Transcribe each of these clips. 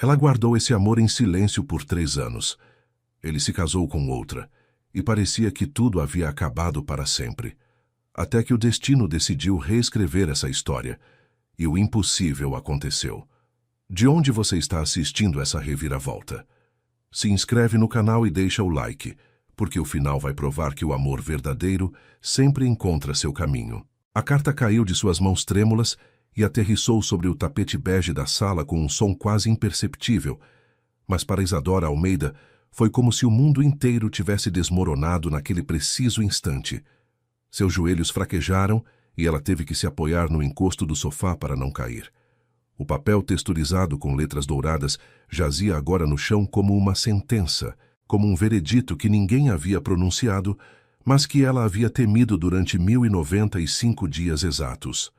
Ela guardou esse amor em silêncio por 3 anos. Ele se casou com outra, e parecia que tudo havia acabado para sempre. Até que o destino decidiu reescrever essa história, e o impossível aconteceu. De onde você está assistindo essa reviravolta? Se inscreve no canal e deixa o like, porque o final vai provar que o amor verdadeiro sempre encontra seu caminho. A carta caiu de suas mãos trêmulas e aterrissou sobre o tapete bege da sala com um som quase imperceptível, mas para Isadora Almeida foi como se o mundo inteiro tivesse desmoronado naquele preciso instante. Seus joelhos fraquejaram e ela teve que se apoiar no encosto do sofá para não cair. O papel texturizado com letras douradas jazia agora no chão como uma sentença, como um veredito que ninguém havia pronunciado, mas que ela havia temido durante 1095 dias exatos.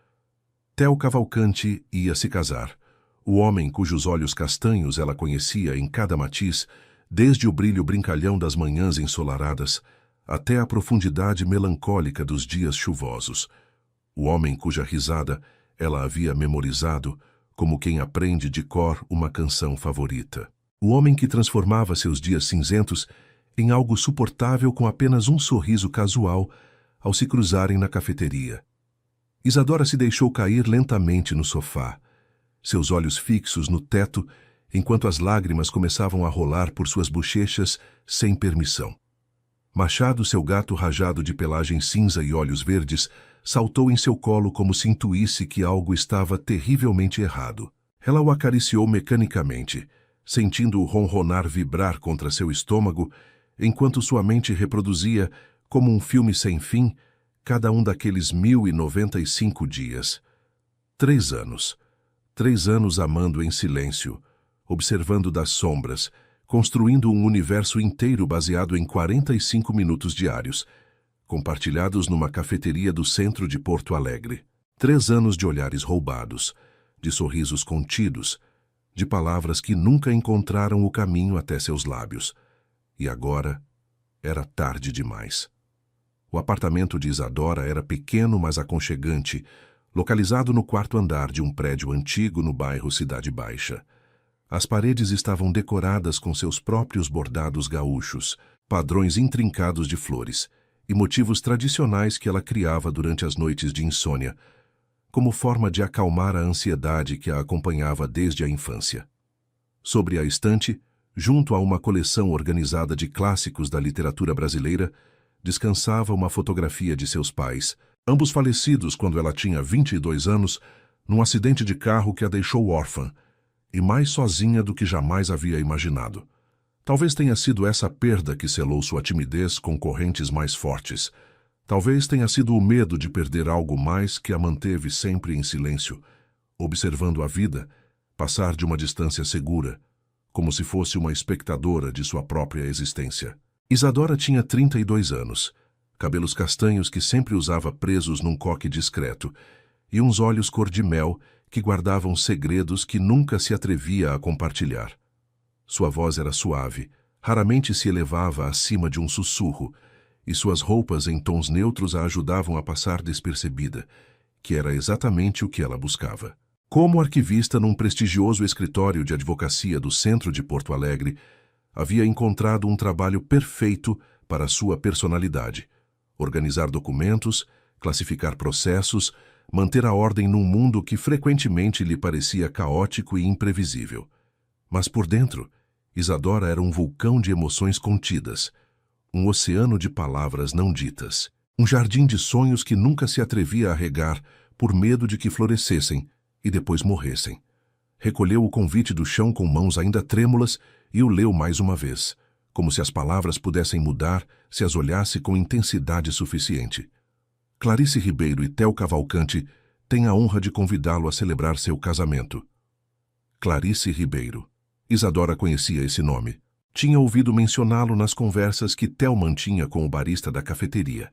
Theo Cavalcanti ia se casar. O homem cujos olhos castanhos ela conhecia em cada matiz, desde o brilho brincalhão das manhãs ensolaradas até a profundidade melancólica dos dias chuvosos. O homem cuja risada ela havia memorizado como quem aprende de cor uma canção favorita. O homem que transformava seus dias cinzentos em algo suportável com apenas um sorriso casual ao se cruzarem na cafeteria. Isadora se deixou cair lentamente no sofá, seus olhos fixos no teto, enquanto as lágrimas começavam a rolar por suas bochechas sem permissão. Machado, seu gato rajado de pelagem cinza e olhos verdes, saltou em seu colo como se intuísse que algo estava terrivelmente errado. Ela o acariciou mecanicamente, sentindo o ronronar vibrar contra seu estômago, enquanto sua mente reproduzia, como um filme sem fim, cada um daqueles 1095 dias. 3 anos. 3 anos amando em silêncio, observando das sombras, construindo um universo inteiro baseado em 45 minutos diários, compartilhados numa cafeteria do centro de Porto Alegre. 3 anos de olhares roubados, de sorrisos contidos, de palavras que nunca encontraram o caminho até seus lábios. E agora era tarde demais. O apartamento de Isadora era pequeno, mas aconchegante, localizado no 4º andar de um prédio antigo no bairro Cidade Baixa. As paredes estavam decoradas com seus próprios bordados gaúchos, padrões intrincados de flores e motivos tradicionais que ela criava durante as noites de insônia, como forma de acalmar a ansiedade que a acompanhava desde a infância. Sobre a estante, junto a uma coleção organizada de clássicos da literatura brasileira, descansava uma fotografia de seus pais, ambos falecidos quando ela tinha 22 anos, num acidente de carro que a deixou órfã, e mais sozinha do que jamais havia imaginado. Talvez tenha sido essa perda que selou sua timidez com correntes mais fortes. Talvez tenha sido o medo de perder algo mais que a manteve sempre em silêncio, observando a vida passar de uma distância segura, como se fosse uma espectadora de sua própria existência. Isadora tinha 32 anos, cabelos castanhos que sempre usava presos num coque discreto, e uns olhos cor de mel que guardavam segredos que nunca se atrevia a compartilhar. Sua voz era suave, raramente se elevava acima de um sussurro, e suas roupas em tons neutros a ajudavam a passar despercebida, que era exatamente o que ela buscava. Como arquivista num prestigioso escritório de advocacia do centro de Porto Alegre, havia encontrado um trabalho perfeito para sua personalidade: organizar documentos, classificar processos, manter a ordem num mundo que frequentemente lhe parecia caótico e imprevisível. Mas por dentro, Isadora era um vulcão de emoções contidas, um oceano de palavras não ditas, um jardim de sonhos que nunca se atrevia a regar por medo de que florescessem e depois morressem. Recolheu o convite do chão com mãos ainda trêmulas e o leu mais uma vez, como se as palavras pudessem mudar se as olhasse com intensidade suficiente. Clarice Ribeiro e Theo Cavalcanti têm a honra de convidá-lo a celebrar seu casamento. Clarice Ribeiro. Isadora conhecia esse nome. Tinha ouvido mencioná-lo nas conversas que Theo mantinha com o barista da cafeteria.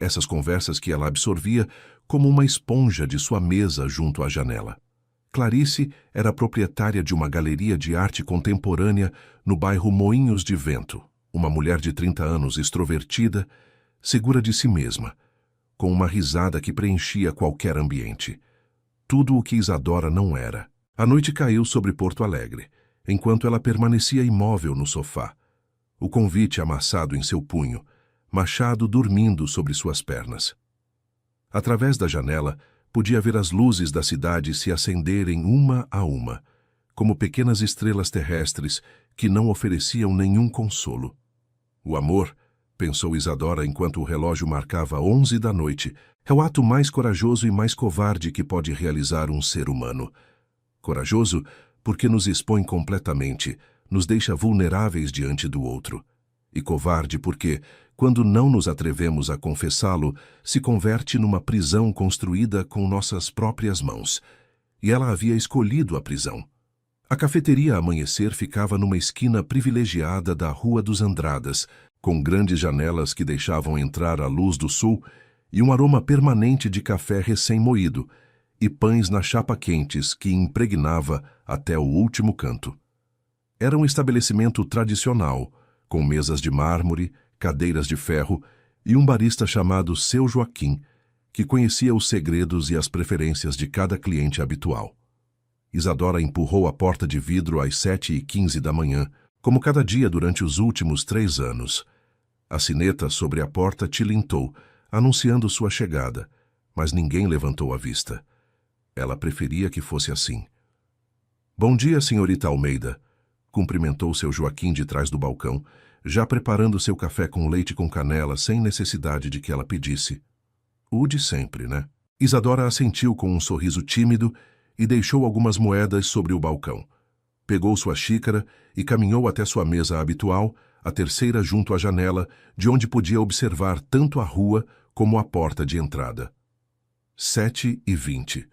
Essas conversas que ela absorvia como uma esponja de sua mesa junto à janela. Clarice era proprietária de uma galeria de arte contemporânea no bairro Moinhos de Vento, uma mulher de 30 anos extrovertida, segura de si mesma, com uma risada que preenchia qualquer ambiente. Tudo o que Isadora não era. A noite caiu sobre Porto Alegre, enquanto ela permanecia imóvel no sofá, o convite amassado em seu punho, Machado dormindo sobre suas pernas. Através da janela, podia ver as luzes da cidade se acenderem uma a uma, como pequenas estrelas terrestres que não ofereciam nenhum consolo. O amor, pensou Isadora enquanto o relógio marcava 11 da noite, é o ato mais corajoso e mais covarde que pode realizar um ser humano. Corajoso porque nos expõe completamente, nos deixa vulneráveis diante do outro. E covarde porque, quando não nos atrevemos a confessá-lo, se converte numa prisão construída com nossas próprias mãos. E ela havia escolhido a prisão. A cafeteria Amanhecer ficava numa esquina privilegiada da Rua dos Andradas, com grandes janelas que deixavam entrar a luz do sul e um aroma permanente de café recém-moído, e pães na chapa quentes que impregnava até o último canto. Era um estabelecimento tradicional, com mesas de mármore, cadeiras de ferro e um barista chamado Seu Joaquim, que conhecia os segredos e as preferências de cada cliente habitual. Isadora empurrou a porta de vidro às 7h15 da manhã, como cada dia durante os últimos 3 anos. A sineta sobre a porta tilintou, anunciando sua chegada, mas ninguém levantou a vista. Ela preferia que fosse assim. "Bom dia, senhorita Almeida", cumprimentou Seu Joaquim de trás do balcão, já preparando seu café com leite com canela sem necessidade de que ela pedisse. O de sempre, né? Isadora assentiu com um sorriso tímido e deixou algumas moedas sobre o balcão. Pegou sua xícara e caminhou até sua mesa habitual, a terceira junto à janela, de onde podia observar tanto a rua como a porta de entrada. 7h20.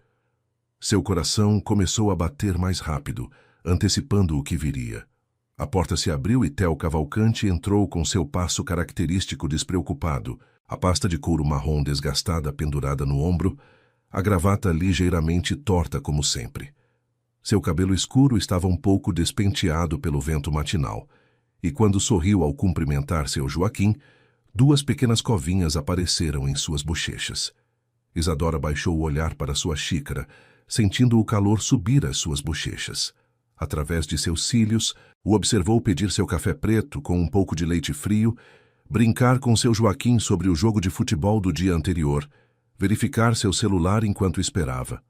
Seu coração começou a bater mais rápido, antecipando o que viria. A porta se abriu e Theo Cavalcante entrou com seu passo característico despreocupado, a pasta de couro marrom desgastada pendurada no ombro, a gravata ligeiramente torta como sempre. Seu cabelo escuro estava um pouco despenteado pelo vento matinal, e quando sorriu ao cumprimentar Seu Joaquim, 2 pequenas covinhas apareceram em suas bochechas. Isadora baixou o olhar para sua xícara, sentindo o calor subir às suas bochechas. Através de seus cílios, o observou pedir seu café preto com um pouco de leite frio, brincar com Seu Joaquim sobre o jogo de futebol do dia anterior, verificar seu celular enquanto esperava.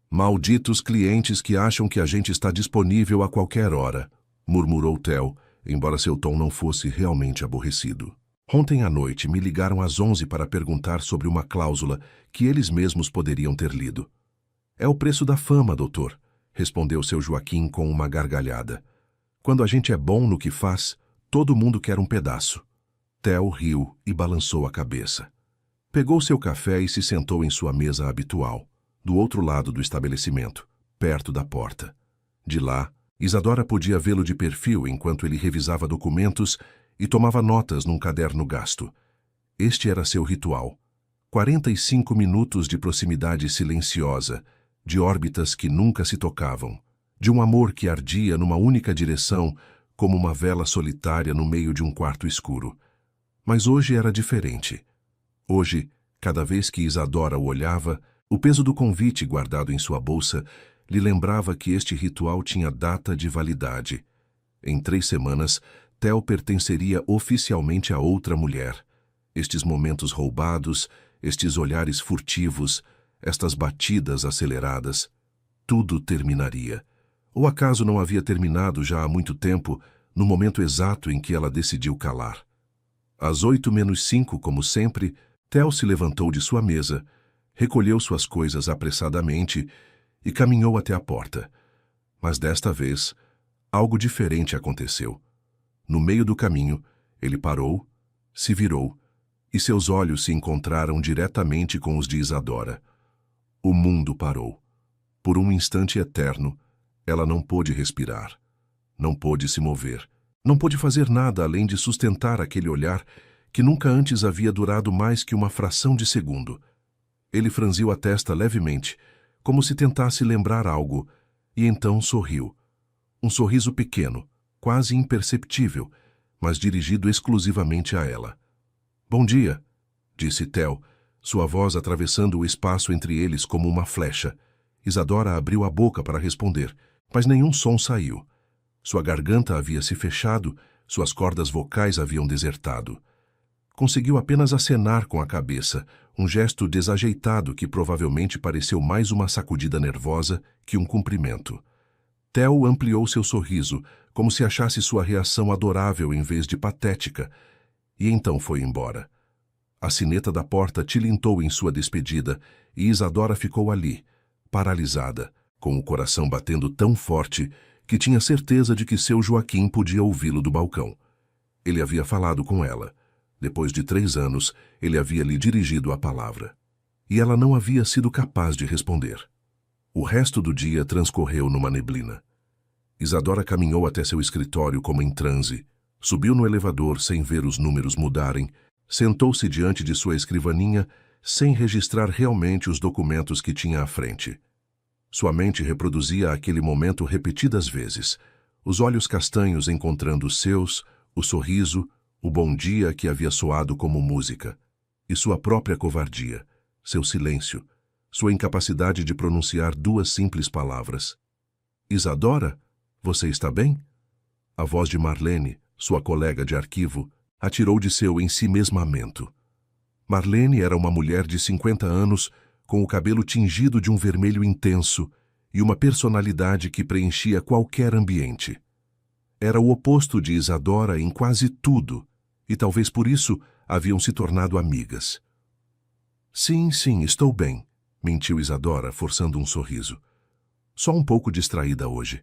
"Malditos clientes que acham que a gente está disponível a qualquer hora", murmurou Theo, embora seu tom não fosse realmente aborrecido. "Ontem à noite me ligaram às 11 para perguntar sobre uma cláusula que eles mesmos poderiam ter lido." "É o preço da fama, doutor", respondeu Seu Joaquim com uma gargalhada. "Quando a gente é bom no que faz, todo mundo quer um pedaço." Theo riu e balançou a cabeça. Pegou seu café e se sentou em sua mesa habitual, do outro lado do estabelecimento, perto da porta. De lá, Isadora podia vê-lo de perfil enquanto ele revisava documentos e tomava notas num caderno gasto. Este era seu ritual. 45 minutos de proximidade silenciosa, de órbitas que nunca se tocavam, de um amor que ardia numa única direção, como uma vela solitária no meio de um quarto escuro. Mas hoje era diferente. Hoje, cada vez que Isadora o olhava, o peso do convite guardado em sua bolsa lhe lembrava que este ritual tinha data de validade. Em 3 semanas, Theo pertenceria oficialmente a outra mulher. Estes momentos roubados, estes olhares furtivos, estas batidas aceleradas, tudo terminaria. Ou acaso não havia terminado já há muito tempo, no momento exato em que ela decidiu calar? Às 8h menos 5, como sempre, Theo se levantou de sua mesa, recolheu suas coisas apressadamente e caminhou até a porta. Mas desta vez, algo diferente aconteceu. No meio do caminho, ele parou, se virou, e seus olhos se encontraram diretamente com os de Isadora. O mundo parou. Por um instante eterno, ela não pôde respirar, não pôde se mover, não pôde fazer nada além de sustentar aquele olhar que nunca antes havia durado mais que uma fração de segundo. Ele franziu a testa levemente, como se tentasse lembrar algo, e então sorriu. Um sorriso pequeno, quase imperceptível, mas dirigido exclusivamente a ela. "Bom dia", disse Theo, sua voz atravessando o espaço entre eles como uma flecha. Isadora abriu a boca para responder, mas nenhum som saiu. Sua garganta havia se fechado, suas cordas vocais haviam desertado. Conseguiu apenas acenar com a cabeça, um gesto desajeitado que provavelmente pareceu mais uma sacudida nervosa que um cumprimento. Theo ampliou seu sorriso, como se achasse sua reação adorável em vez de patética, e então foi embora. A sineta da porta tilintou em sua despedida e Isadora ficou ali, paralisada, com o coração batendo tão forte que tinha certeza de que seu Joaquim podia ouvi-lo do balcão. Ele havia falado com ela. Depois de 3 anos, ele havia lhe dirigido a palavra. E ela não havia sido capaz de responder. O resto do dia transcorreu numa neblina. Isadora caminhou até seu escritório como em transe, subiu no elevador sem ver os números mudarem, sentou-se diante de sua escrivaninha sem registrar realmente os documentos que tinha à frente. Sua mente reproduzia aquele momento repetidas vezes, os olhos castanhos encontrando os seus, o sorriso, o bom dia que havia soado como música, e sua própria covardia, seu silêncio, sua incapacidade de pronunciar 2 simples palavras. Isadora, você está bem? A voz de Marlene, sua colega de arquivo, atirou de seu ensimesmamento. Marlene era uma mulher de 50 anos, com o cabelo tingido de um vermelho intenso e uma personalidade que preenchia qualquer ambiente. Era o oposto de Isadora em quase tudo, e talvez por isso haviam se tornado amigas. Sim, estou bem, mentiu Isadora, forçando um sorriso. Só um pouco distraída hoje.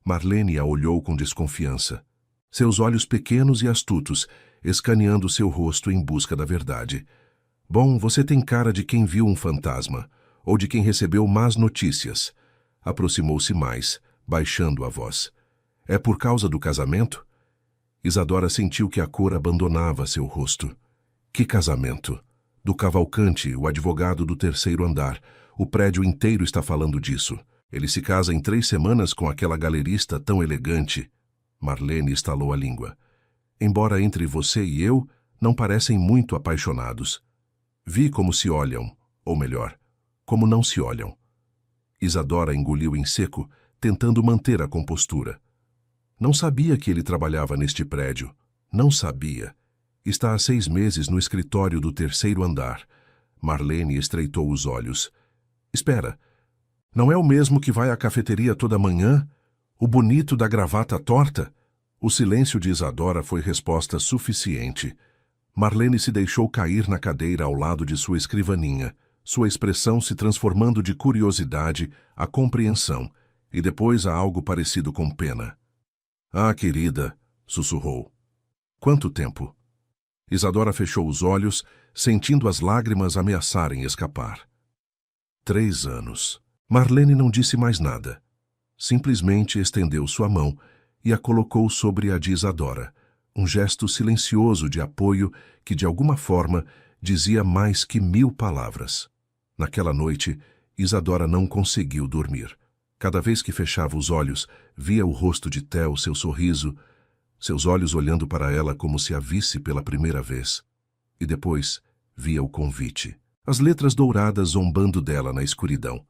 Marlene a olhou com desconfiança, seus olhos pequenos e astutos, escaneando seu rosto em busca da verdade. Bom, você tem cara de quem viu um fantasma, ou de quem recebeu más notícias. Aproximou-se mais, baixando a voz. É por causa do casamento? Isadora sentiu que a cor abandonava seu rosto. Que casamento? Do Cavalcante, o advogado do 3º andar. O prédio inteiro está falando disso. Ele se casa em 3 semanas com aquela galerista tão elegante. Marlene estalou a língua. Embora entre você e eu, não parecem muito apaixonados. Vi como se olham, ou melhor, como não se olham. Isadora engoliu em seco, tentando manter a compostura. Não sabia que ele trabalhava neste prédio. Não sabia. Está há 6 meses no escritório do 3º andar. Marlene estreitou os olhos. Espera, não é o mesmo que vai à cafeteria toda manhã? O bonito da gravata torta? O silêncio de Isadora foi resposta suficiente. Marlene se deixou cair na cadeira ao lado de sua escrivaninha, sua expressão se transformando de curiosidade a compreensão, e depois a algo parecido com pena. Ah, querida, sussurrou. Quanto tempo? Isadora fechou os olhos, sentindo as lágrimas ameaçarem escapar. 3 anos. Marlene não disse mais nada. Simplesmente estendeu sua mão e a colocou sobre a de Isadora, um gesto silencioso de apoio que, de alguma forma, dizia mais que 1000 palavras. Naquela noite, Isadora não conseguiu dormir. Cada vez que fechava os olhos, via o rosto de Theo, seu sorriso, seus olhos olhando para ela como se a visse pela primeira vez. E depois, via o convite, as letras douradas zombando dela na escuridão.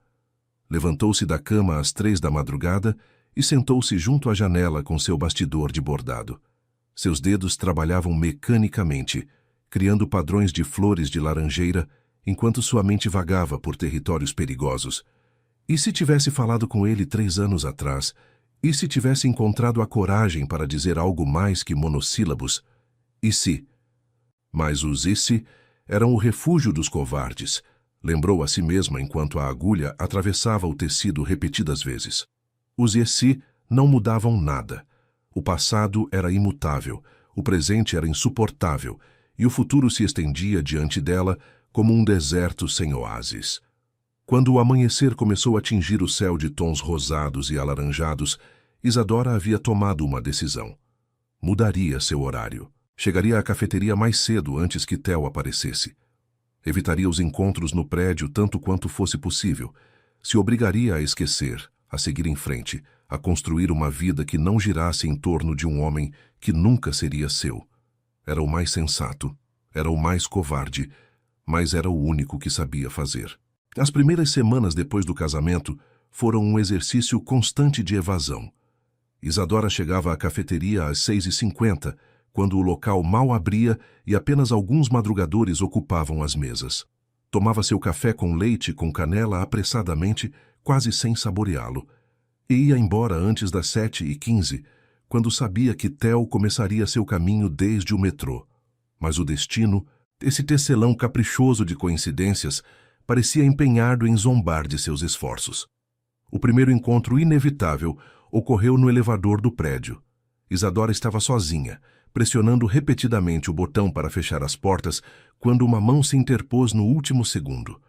Levantou-se da cama às 3 da madrugada e sentou-se junto à janela com seu bastidor de bordado. Seus dedos trabalhavam mecanicamente, criando padrões de flores de laranjeira, enquanto sua mente vagava por territórios perigosos. E se tivesse falado com ele 3 anos atrás? E se tivesse encontrado a coragem para dizer algo mais que monossílabos? E se? Mas os e se eram o refúgio dos covardes, lembrou a si mesma enquanto a agulha atravessava o tecido repetidas vezes. Os e se não mudavam nada. O passado era imutável, o presente era insuportável, e o futuro se estendia diante dela como um deserto sem oásis. Quando o amanhecer começou a tingir o céu de tons rosados e alaranjados, Isadora havia tomado uma decisão. Mudaria seu horário. Chegaria à cafeteria mais cedo antes que Theo aparecesse. Evitaria os encontros no prédio tanto quanto fosse possível. Se obrigaria a esquecer, a seguir em frente, a construir uma vida que não girasse em torno de um homem que nunca seria seu. Era o mais sensato, era o mais covarde, mas era o único que sabia fazer. As primeiras semanas depois do casamento foram um exercício constante de evasão. Isadora chegava à cafeteria às 6h50, quando o local mal abria e apenas alguns madrugadores ocupavam as mesas. Tomava seu café com leite com canela apressadamente, quase sem saboreá-lo, e ia embora antes das 7h15, quando sabia que Theo começaria seu caminho desde o metrô. Mas o destino, esse tecelão caprichoso de coincidências, parecia empenhado em zombar de seus esforços. O primeiro encontro inevitável ocorreu no elevador do prédio. Isadora estava sozinha, pressionando repetidamente o botão para fechar as portas, quando uma mão se interpôs no último segundo.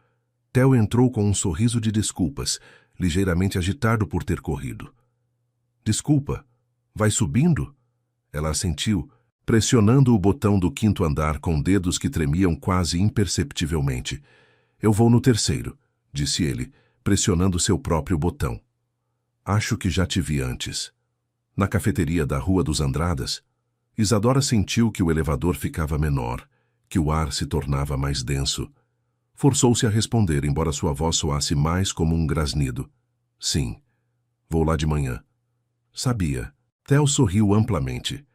Theo entrou com um sorriso de desculpas, ligeiramente agitado por ter corrido. Desculpa, vai subindo? Ela assentiu, pressionando o botão do 5º andar com dedos que tremiam quase imperceptivelmente. Eu vou no 3º, disse ele, pressionando seu próprio botão. Acho que já te vi antes. Na cafeteria da Rua dos Andradas, Isadora sentiu que o elevador ficava menor, que o ar se tornava mais denso. Forçou-se a responder, embora sua voz soasse mais como um grasnido. Sim, vou lá de manhã. Sabia. Theo sorriu amplamente.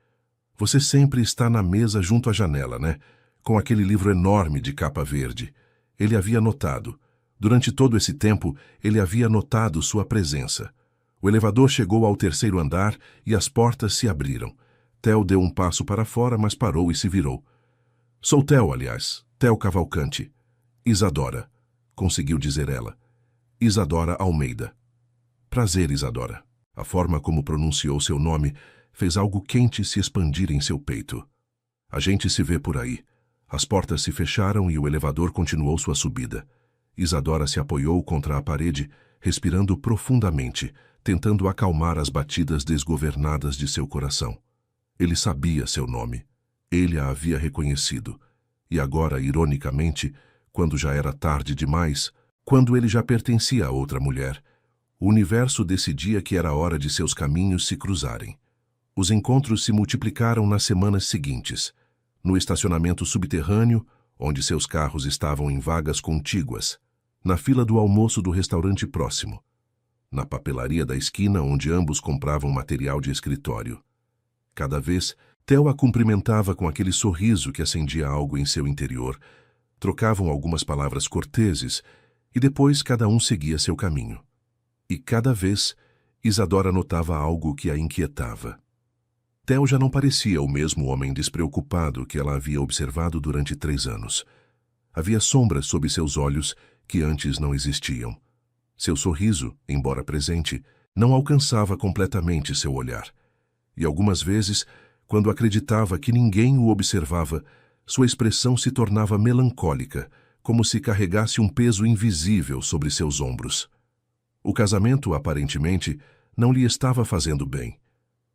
Você sempre está na mesa junto à janela, né? Com aquele livro enorme de capa verde. Ele havia notado. Durante todo esse tempo, ele havia notado sua presença. O elevador chegou ao 3º andar e as portas se abriram. Theo deu um passo para fora, mas parou e se virou. Sou Theo, aliás. Theo Cavalcante. Isadora, conseguiu dizer ela. Isadora Almeida. Prazer, Isadora. A forma como pronunciou seu nome fez algo quente se expandir em seu peito. A gente se vê por aí. As portas se fecharam e o elevador continuou sua subida. Isadora se apoiou contra a parede, respirando profundamente, tentando acalmar as batidas desgovernadas de seu coração. Ele sabia seu nome. Ele a havia reconhecido. E agora, ironicamente, quando já era tarde demais, quando ele já pertencia a outra mulher, o universo decidia que era hora de seus caminhos se cruzarem. Os encontros se multiplicaram nas semanas seguintes. No estacionamento subterrâneo, onde seus carros estavam em vagas contíguas. Na fila do almoço do restaurante próximo. Na papelaria da esquina, onde ambos compravam material de escritório. Cada vez, Theo a cumprimentava com aquele sorriso que acendia algo em seu interior. Trocavam algumas palavras corteses e depois cada um seguia seu caminho. E cada vez, Isadora notava algo que a inquietava. Theo já não parecia o mesmo homem despreocupado que ela havia observado durante 3 anos. Havia sombras sob seus olhos que antes não existiam. Seu sorriso, embora presente, não alcançava completamente seu olhar. E algumas vezes, quando acreditava que ninguém o observava, sua expressão se tornava melancólica, como se carregasse um peso invisível sobre seus ombros. O casamento, aparentemente, não lhe estava fazendo bem.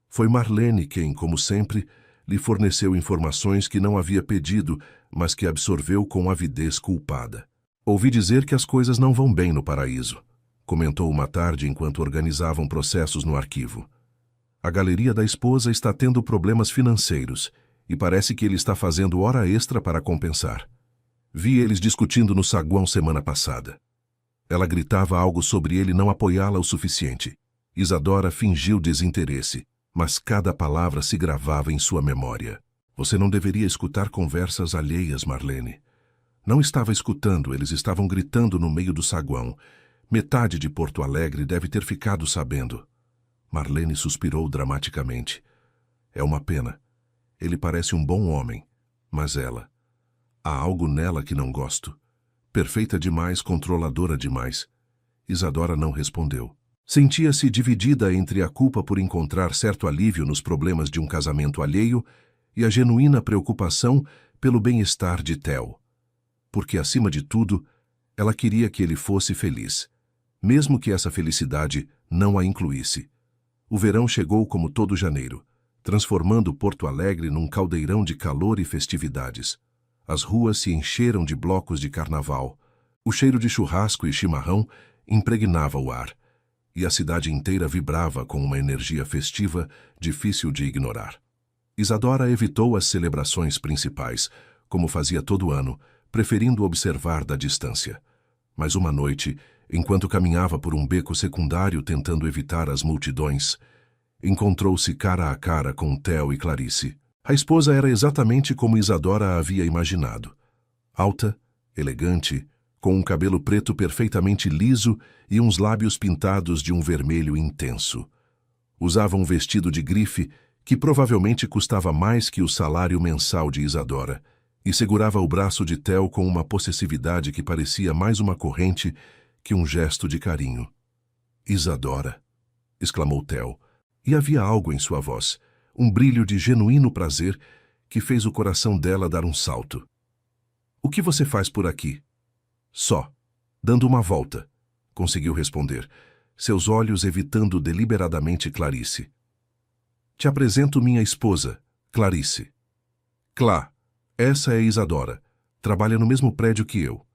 Foi Marlene quem, como sempre, lhe forneceu informações que não havia pedido, mas que absorveu com avidez culpada. Ouvi dizer que as coisas não vão bem no paraíso, comentou uma tarde enquanto organizavam processos no arquivo. A galeria da esposa está tendo problemas financeiros e parece que ele está fazendo hora extra para compensar. Vi eles discutindo no saguão semana passada. Ela gritava algo sobre ele não apoiá-la o suficiente. Isadora fingiu desinteresse, mas cada palavra se gravava em sua memória. Você não deveria escutar conversas alheias, Marlene. Não estava escutando, eles estavam gritando no meio do saguão. Metade de Porto Alegre deve ter ficado sabendo. Marlene suspirou dramaticamente. É uma pena. Ele parece um bom homem, mas ela... Há algo nela que não gosto. Perfeita demais, controladora demais. Isadora não respondeu. Sentia-se dividida entre a culpa por encontrar certo alívio nos problemas de um casamento alheio e a genuína preocupação pelo bem-estar de Theo. Porque, acima de tudo, ela queria que ele fosse feliz, mesmo que essa felicidade não a incluísse. O verão chegou como todo janeiro, transformando Porto Alegre num caldeirão de calor e festividades. As ruas se encheram de blocos de carnaval. O cheiro de churrasco e chimarrão impregnava o ar, e a cidade inteira vibrava com uma energia festiva difícil de ignorar. Isadora evitou as celebrações principais, como fazia todo ano, preferindo observar da distância. Mas uma noite, enquanto caminhava por um beco secundário tentando evitar as multidões, Encontrou-se cara a cara com Theo e Clarice. A esposa era exatamente como Isadora a havia imaginado. Alta, elegante, com um cabelo preto perfeitamente liso e uns lábios pintados de um vermelho intenso. Usava um vestido de grife que provavelmente custava mais que o salário mensal de Isadora, e segurava o braço de Theo com uma possessividade que parecia mais uma corrente que um gesto de carinho. "Isadora!" exclamou Theo, e havia algo em sua voz, um brilho de genuíno prazer que fez o coração dela dar um salto. "O que você faz por aqui?" "Só, dando uma volta", conseguiu responder, seus olhos evitando deliberadamente Clarice. "Te apresento minha esposa, Clarice." "Clá, essa é Isadora. Trabalha no mesmo prédio que eu."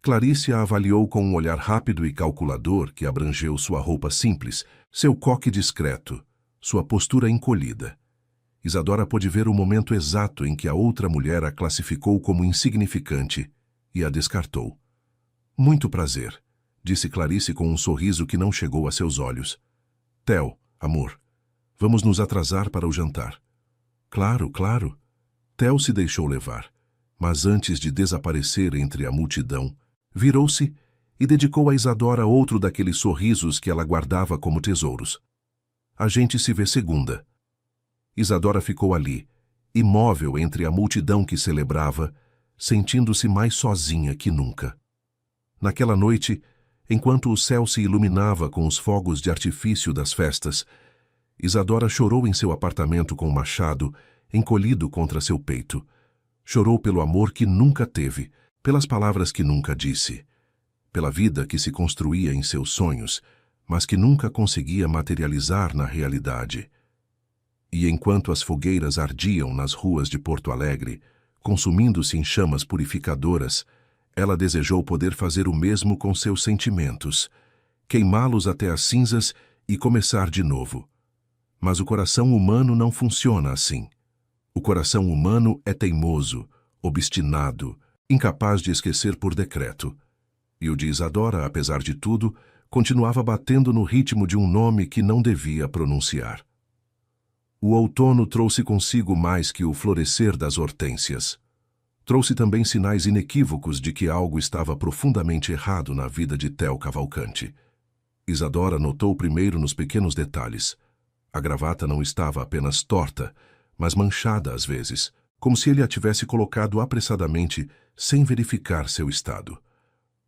Clarice a avaliou com um olhar rápido e calculador que abrangeu sua roupa simples, seu coque discreto, sua postura encolhida. Isadora pôde ver o momento exato em que a outra mulher a classificou como insignificante e a descartou. "Muito prazer", disse Clarice com um sorriso que não chegou a seus olhos. "Theo, amor, vamos nos atrasar para o jantar." "Claro, claro." Theo se deixou levar, mas antes de desaparecer entre a multidão, virou-se e dedicou a Isadora outro daqueles sorrisos que ela guardava como tesouros. "A gente se vê segunda." Isadora ficou ali, imóvel entre a multidão que celebrava, sentindo-se mais sozinha que nunca. Naquela noite, enquanto o céu se iluminava com os fogos de artifício das festas, Isadora chorou em seu apartamento com o machado encolhido contra seu peito. Chorou pelo amor que nunca teve, pelas palavras que nunca disse, pela vida que se construía em seus sonhos, mas que nunca conseguia materializar na realidade. E enquanto as fogueiras ardiam nas ruas de Porto Alegre, consumindo-se em chamas purificadoras, ela desejou poder fazer o mesmo com seus sentimentos, queimá-los até as cinzas e começar de novo. Mas o coração humano não funciona assim. O coração humano é teimoso, obstinado, incapaz de esquecer por decreto. E o de Isadora, apesar de tudo, continuava batendo no ritmo de um nome que não devia pronunciar. O outono trouxe consigo mais que o florescer das hortênsias. Trouxe também sinais inequívocos de que algo estava profundamente errado na vida de Theo Cavalcante. Isadora notou primeiro nos pequenos detalhes. A gravata não estava apenas torta, mas manchada às vezes, como se ele a tivesse colocado apressadamente, sem verificar seu estado.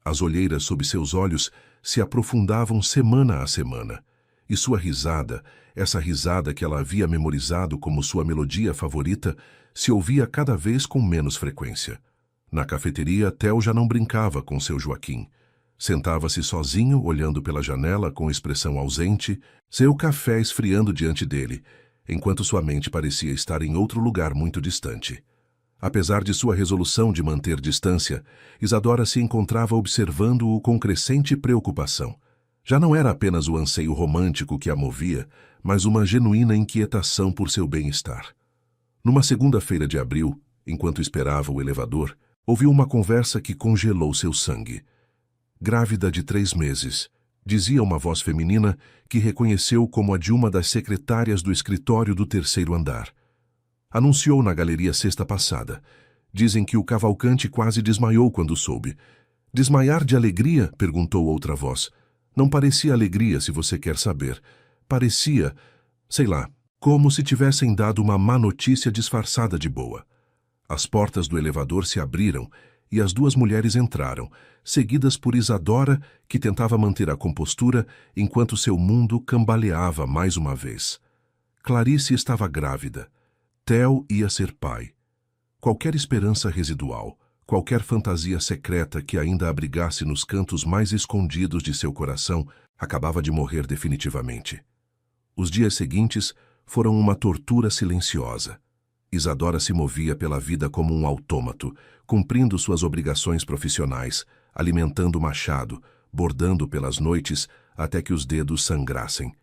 As olheiras sob seus olhos se aprofundavam semana a semana, e sua risada, essa risada que ela havia memorizado como sua melodia favorita, se ouvia cada vez com menos frequência. Na cafeteria, Theo já não brincava com seu Joaquim. Sentava-se sozinho, olhando pela janela com expressão ausente, seu café esfriando diante dele, enquanto sua mente parecia estar em outro lugar muito distante. Apesar de sua resolução de manter distância, Isadora se encontrava observando-o com crescente preocupação. Já não era apenas o anseio romântico que a movia, mas uma genuína inquietação por seu bem-estar. Numa segunda-feira de abril, enquanto esperava o elevador, ouviu uma conversa que congelou seu sangue. "Grávida de 3 meses", dizia uma voz feminina que reconheceu como a de uma das secretárias do escritório do 3º andar. Anunciou na galeria sexta passada. Dizem que o Cavalcante quase desmaiou quando soube. "Desmaiar de alegria?", perguntou outra voz. "Não parecia alegria, se você quer saber. Parecia, sei lá, como se tivessem dado uma má notícia disfarçada de boa." As portas do elevador se abriram e as duas mulheres entraram, seguidas por Isadora, que tentava manter a compostura enquanto seu mundo cambaleava mais uma vez. Clarice estava grávida. Theo ia ser pai. Qualquer esperança residual, qualquer fantasia secreta que ainda abrigasse nos cantos mais escondidos de seu coração, acabava de morrer definitivamente. Os dias seguintes foram uma tortura silenciosa. Isadora se movia pela vida como um autômato, cumprindo suas obrigações profissionais, alimentando o machado, bordando pelas noites até que os dedos sangrassem.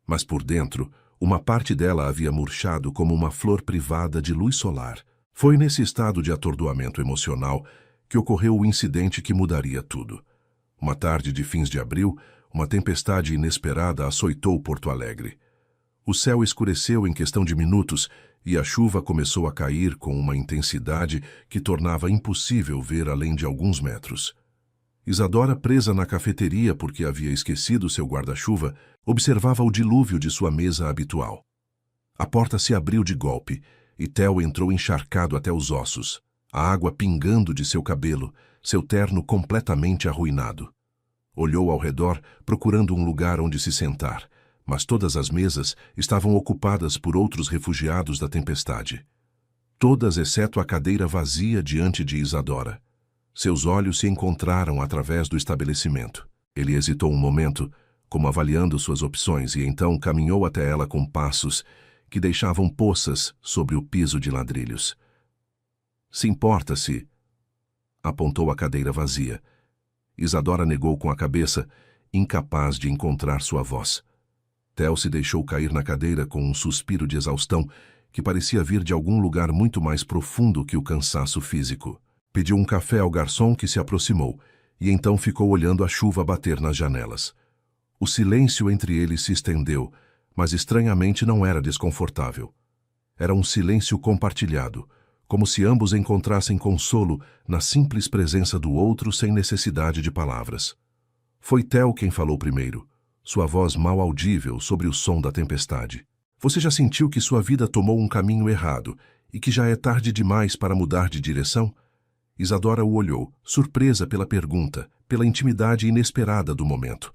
Mas por dentro, uma parte dela havia murchado como uma flor privada de luz solar. Foi nesse estado de atordoamento emocional que ocorreu o incidente que mudaria tudo. Uma tarde de fins de abril, uma tempestade inesperada açoitou Porto Alegre. O céu escureceu em questão de minutos e a chuva começou a cair com uma intensidade que tornava impossível ver além de alguns metros. Isadora, presa na cafeteria porque havia esquecido seu guarda-chuva, observava o dilúvio de sua mesa habitual. A porta se abriu de golpe e Theo entrou encharcado até os ossos, a água pingando de seu cabelo, seu terno completamente arruinado. Olhou ao redor, procurando um lugar onde se sentar, mas todas as mesas estavam ocupadas por outros refugiados da tempestade. Todas exceto a cadeira vazia diante de Isadora. Seus olhos se encontraram através do estabelecimento. Ele hesitou um momento, como avaliando suas opções, e então caminhou até ela com passos que deixavam poças sobre o piso de ladrilhos. Se importa se... Apontou a cadeira vazia. Isadora negou com a cabeça, incapaz de encontrar sua voz. Theo se deixou cair na cadeira com um suspiro de exaustão que parecia vir de algum lugar muito mais profundo que o cansaço físico. Pediu um café ao garçom que se aproximou e então ficou olhando a chuva bater nas janelas. O silêncio entre eles se estendeu, mas estranhamente não era desconfortável. Era um silêncio compartilhado, como se ambos encontrassem consolo na simples presença do outro sem necessidade de palavras. Foi Theo quem falou primeiro, sua voz mal audível sobre o som da tempestade. Você já sentiu que sua vida tomou um caminho errado e que já é tarde demais para mudar de direção? Isadora o olhou, surpresa pela pergunta, pela intimidade inesperada do momento.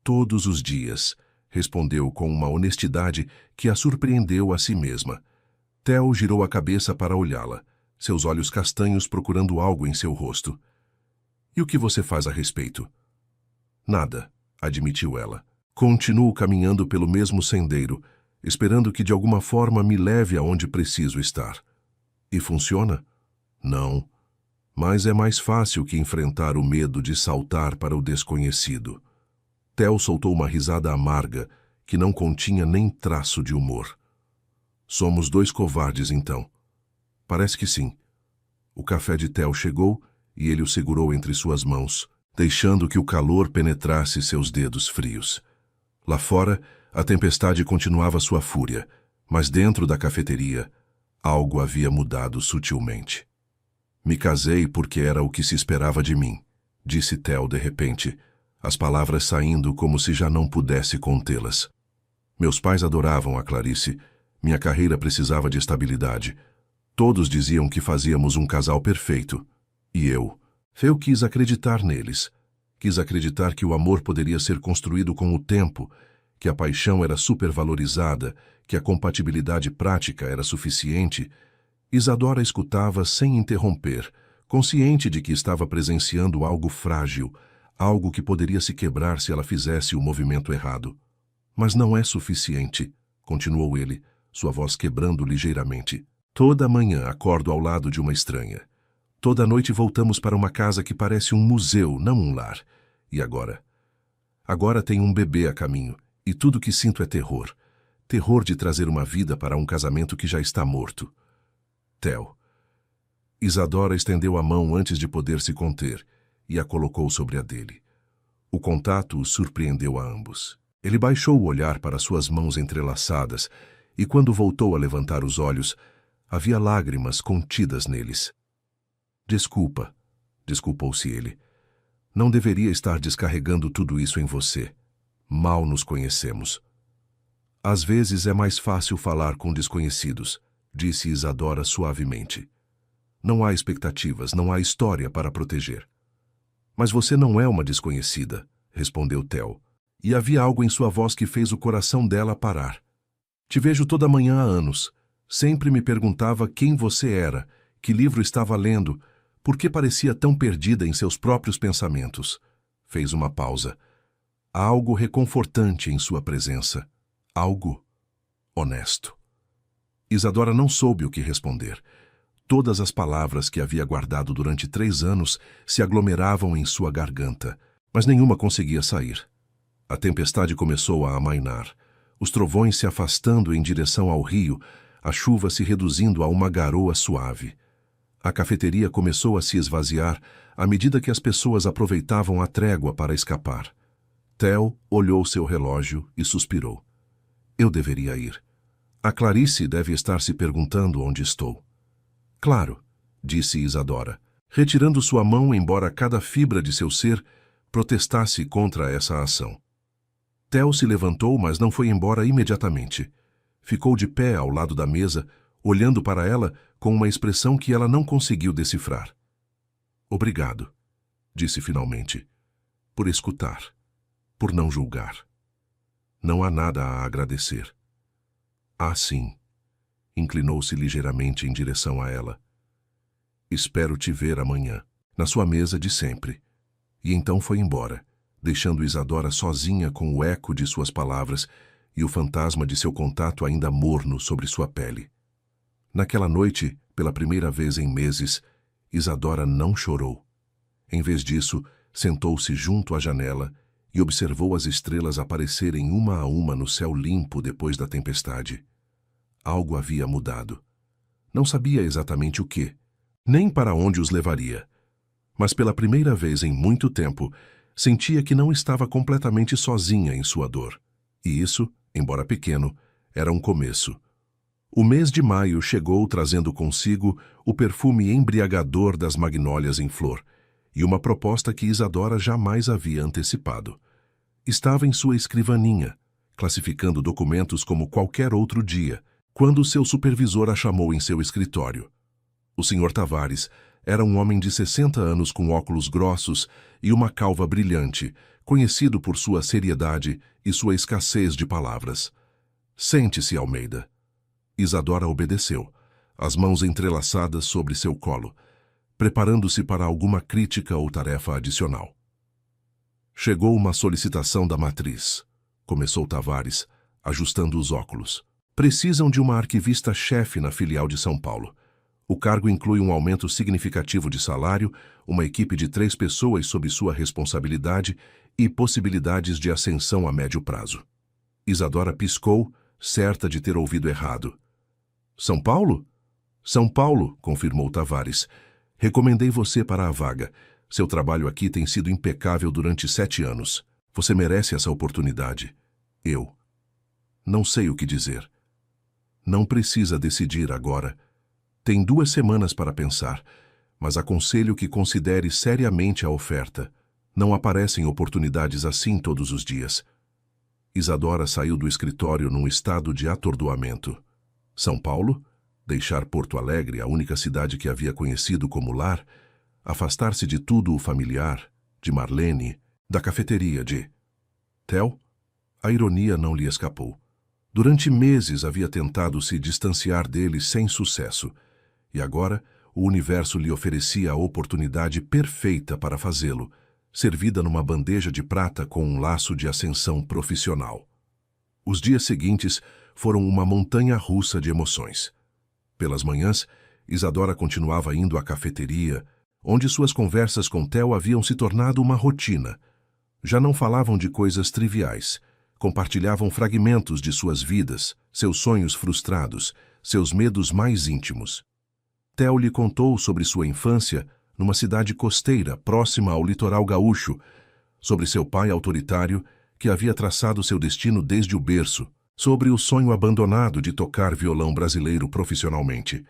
Todos os dias, respondeu com uma honestidade que a surpreendeu a si mesma. Theo girou a cabeça para olhá-la, seus olhos castanhos procurando algo em seu rosto. E o que você faz a respeito? Nada, admitiu ela. Continuo caminhando pelo mesmo sendeiro, esperando que de alguma forma me leve aonde preciso estar. E funciona? Não. Mas é mais fácil que enfrentar o medo de saltar para o desconhecido. Theo soltou uma risada amarga que não continha nem traço de humor. Somos dois covardes, então. Parece que sim. O café de Theo chegou e ele o segurou entre suas mãos, deixando que o calor penetrasse seus dedos frios. Lá fora, a tempestade continuava sua fúria, mas dentro da cafeteria, algo havia mudado sutilmente. Me casei porque era o que se esperava de mim, disse Theo de repente, as palavras saindo como se já não pudesse contê-las. Meus pais adoravam a Clarice. Minha carreira precisava de estabilidade. Todos diziam que fazíamos um casal perfeito. E eu quis acreditar neles. Quis acreditar que o amor poderia ser construído com o tempo, que a paixão era supervalorizada, que a compatibilidade prática era suficiente. Isadora escutava sem interromper, consciente de que estava presenciando algo frágil, algo que poderia se quebrar se ela fizesse o movimento errado. Mas não é suficiente, continuou ele, sua voz quebrando ligeiramente. Toda manhã acordo ao lado de uma estranha. Toda noite voltamos para uma casa que parece um museu, não um lar. E agora? Agora tenho um bebê a caminho, e tudo que sinto é terror. Terror de trazer uma vida para um casamento que já está morto. Theo. Isadora estendeu a mão antes de poder se conter, e a colocou sobre a dele. O contato o surpreendeu a ambos. Ele baixou o olhar para suas mãos entrelaçadas, e quando voltou a levantar os olhos, havia lágrimas contidas neles. Desculpa, desculpou-se ele. Não deveria estar descarregando tudo isso em você. Mal nos conhecemos. Às vezes é mais fácil falar com desconhecidos, disse Isadora suavemente. Não há expectativas, não há história para proteger. Mas você não é uma desconhecida, respondeu Theo, e havia algo em sua voz que fez o coração dela parar. Te vejo toda manhã há anos. Sempre me perguntava quem você era, que livro estava lendo, por que parecia tão perdida em seus próprios pensamentos. Fez uma pausa. Há algo reconfortante em sua presença. Algo honesto. Isadora não soube o que responder. Todas as palavras que havia guardado durante 3 anos se aglomeravam em sua garganta, mas nenhuma conseguia sair. A tempestade começou a amainar. Os trovões se afastando em direção ao rio, a chuva se reduzindo a uma garoa suave. A cafeteria começou a se esvaziar à medida que as pessoas aproveitavam a trégua para escapar. Theo olhou seu relógio e suspirou. Eu deveria ir. A Clarice deve estar se perguntando onde estou. Claro, disse Isadora, retirando sua mão, embora cada fibra de seu ser protestasse contra essa ação. Theo se levantou, mas não foi embora imediatamente. Ficou de pé ao lado da mesa, olhando para ela com uma expressão que ela não conseguiu decifrar. Obrigado, disse finalmente, por escutar, por não julgar. Não há nada a agradecer. Ah, sim. Inclinou-se ligeiramente em direção a ela. Espero te ver amanhã, na sua mesa de sempre. E então foi embora, deixando Isadora sozinha com o eco de suas palavras e o fantasma de seu contato ainda morno sobre sua pele. Naquela noite, pela primeira vez em meses, Isadora não chorou. Em vez disso, sentou-se junto à janela e observou as estrelas aparecerem uma a uma no céu limpo depois da tempestade. Algo havia mudado. Não sabia exatamente o quê, nem para onde os levaria. Mas pela primeira vez em muito tempo, sentia que não estava completamente sozinha em sua dor. E isso, embora pequeno, era um começo. O mês de maio chegou trazendo consigo o perfume embriagador das magnólias em flor e uma proposta que Isadora jamais havia antecipado. Estava em sua escrivaninha, classificando documentos como qualquer outro dia, quando seu supervisor a chamou em seu escritório. O Sr. Tavares era um homem de 60 anos com óculos grossos e uma calva brilhante, conhecido por sua seriedade e sua escassez de palavras. Sente-se, Almeida. Isadora obedeceu, as mãos entrelaçadas sobre seu colo, preparando-se para alguma crítica ou tarefa adicional. Chegou uma solicitação da matriz, começou Tavares, ajustando os óculos. Precisam de uma arquivista-chefe na filial de São Paulo. O cargo inclui um aumento significativo de salário, uma equipe de 3 pessoas sob sua responsabilidade e possibilidades de ascensão a médio prazo. Isadora piscou, certa de ter ouvido errado. São Paulo? São Paulo, confirmou Tavares. Recomendei você para a vaga. Seu trabalho aqui tem sido impecável durante 7 anos. Você merece essa oportunidade. Eu. Não sei o que dizer. Não precisa decidir agora. Tem 2 semanas para pensar, mas aconselho que considere seriamente a oferta. Não aparecem oportunidades assim todos os dias. Isadora saiu do escritório num estado de atordoamento. São Paulo? Deixar Porto Alegre, a única cidade que havia conhecido como lar? Afastar-se de tudo o familiar, de Marlene, da cafeteria de Theo? A ironia não lhe escapou. Durante meses havia tentado se distanciar dele sem sucesso, e agora o universo lhe oferecia a oportunidade perfeita para fazê-lo, servida numa bandeja de prata com um laço de ascensão profissional. Os dias seguintes foram uma montanha-russa de emoções. Pelas manhãs, Isadora continuava indo à cafeteria, onde suas conversas com Theo haviam se tornado uma rotina. Já não falavam de coisas triviais, compartilhavam fragmentos de suas vidas, seus sonhos frustrados, seus medos mais íntimos. Theo lhe contou sobre sua infância numa cidade costeira próxima ao litoral gaúcho, sobre seu pai autoritário que havia traçado seu destino desde o berço, sobre o sonho abandonado de tocar violão brasileiro profissionalmente.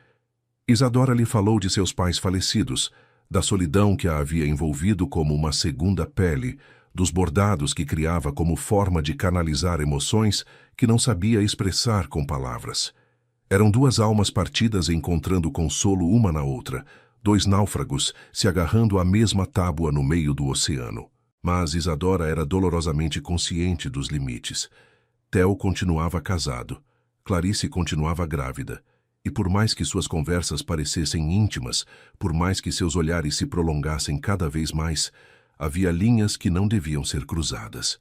Isadora lhe falou de seus pais falecidos, da solidão que a havia envolvido como uma segunda pele, dos bordados que criava como forma de canalizar emoções que não sabia expressar com palavras. Eram 2 almas partidas encontrando consolo uma na outra, 2 náufragos se agarrando à mesma tábua no meio do oceano. Mas Isadora era dolorosamente consciente dos limites. Theo continuava casado, Clarice continuava grávida, e por mais que suas conversas parecessem íntimas, por mais que seus olhares se prolongassem cada vez mais, havia linhas que não deviam ser cruzadas.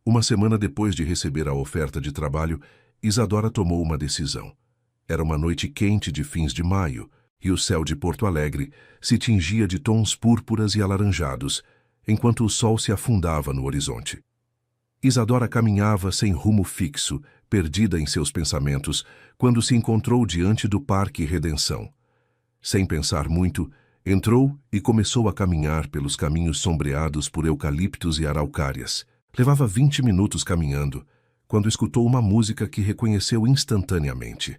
Uma semana depois de receber a oferta de trabalho, Isadora tomou uma decisão. Era uma noite quente de fins de maio, e o céu de Porto Alegre se tingia de tons púrpuras e alaranjados, enquanto o sol se afundava no horizonte. Isadora caminhava sem rumo fixo, perdida em seus pensamentos, quando se encontrou diante do Parque Redenção. Sem pensar muito, entrou e começou a caminhar pelos caminhos sombreados por eucaliptos e araucárias. Levava 20 minutos caminhando, quando escutou uma música que reconheceu instantaneamente.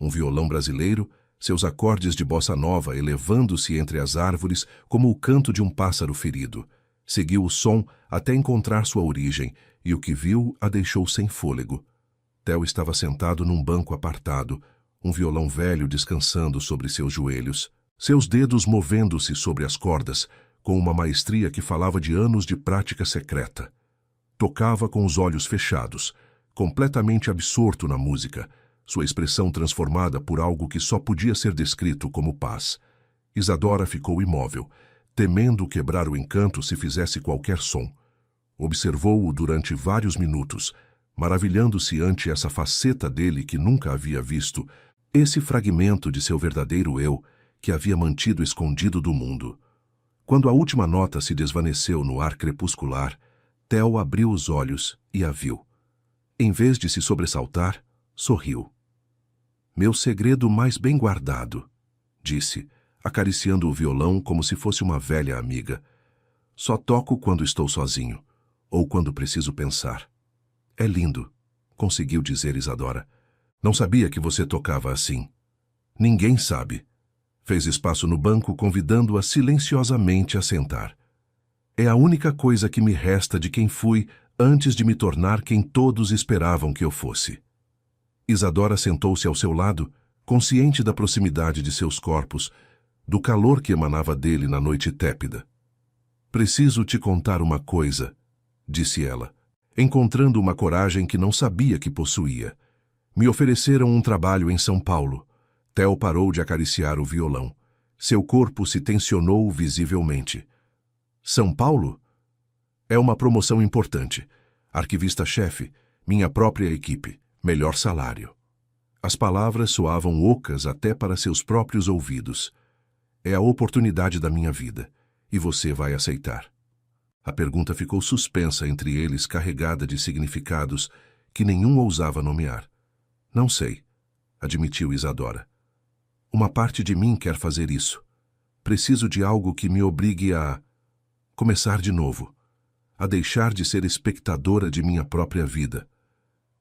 Um violão brasileiro, seus acordes de bossa nova elevando-se entre as árvores como o canto de um pássaro ferido. Seguiu o som até encontrar sua origem, e o que viu a deixou sem fôlego. Theo estava sentado num banco apartado, um violão velho descansando sobre seus joelhos, seus dedos movendo-se sobre as cordas, com uma maestria que falava de anos de prática secreta. Tocava com os olhos fechados, completamente absorto na música, sua expressão transformada por algo que só podia ser descrito como paz. Isadora ficou imóvel, temendo quebrar o encanto se fizesse qualquer som. Observou-o durante vários minutos, maravilhando-se ante essa faceta dele que nunca havia visto, esse fragmento de seu verdadeiro eu que havia mantido escondido do mundo. Quando a última nota se desvaneceu no ar crepuscular, Theo abriu os olhos e a viu. Em vez de se sobressaltar, sorriu. "Meu segredo mais bem guardado", disse, acariciando o violão como se fosse uma velha amiga. "Só toco quando estou sozinho, ou quando preciso pensar." "É lindo", conseguiu dizer Isadora. "Não sabia que você tocava assim." "Ninguém sabe." Fez espaço no banco, convidando-a silenciosamente a sentar. "É a única coisa que me resta de quem fui antes de me tornar quem todos esperavam que eu fosse." Isadora sentou-se ao seu lado, consciente da proximidade de seus corpos, do calor que emanava dele na noite tépida. "Preciso te contar uma coisa", disse ela, encontrando uma coragem que não sabia que possuía. "Me ofereceram um trabalho em São Paulo." Theo parou de acariciar o violão. Seu corpo se tensionou visivelmente. "São Paulo?" "É uma promoção importante. Arquivista-chefe, minha própria equipe, melhor salário." As palavras soavam ocas até para seus próprios ouvidos. "É a oportunidade da minha vida, e você vai aceitar." A pergunta ficou suspensa entre eles, carregada de significados que nenhum ousava nomear. "Não sei", admitiu Isadora. "Uma parte de mim quer fazer isso. Preciso de algo que me obrigue a começar de novo, a deixar de ser espectadora de minha própria vida."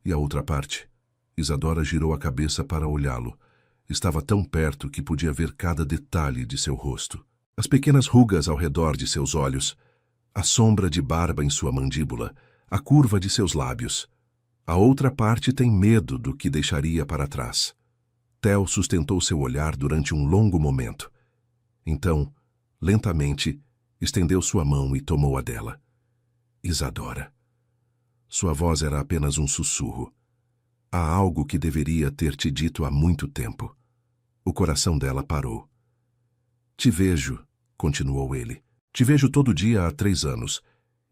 "E a outra parte?" Isadora girou a cabeça para olhá-lo. Estava tão perto que podia ver cada detalhe de seu rosto. As pequenas rugas ao redor de seus olhos, a sombra de barba em sua mandíbula, a curva de seus lábios. "A outra parte tem medo do que deixaria para trás." Theo sustentou seu olhar durante um longo momento. Então, lentamente, estendeu sua mão e tomou a dela. "Isadora." Sua voz era apenas um sussurro. Há algo que deveria ter te dito há muito tempo. O coração dela parou. "Te vejo", continuou ele. "Te vejo todo dia há 3 anos.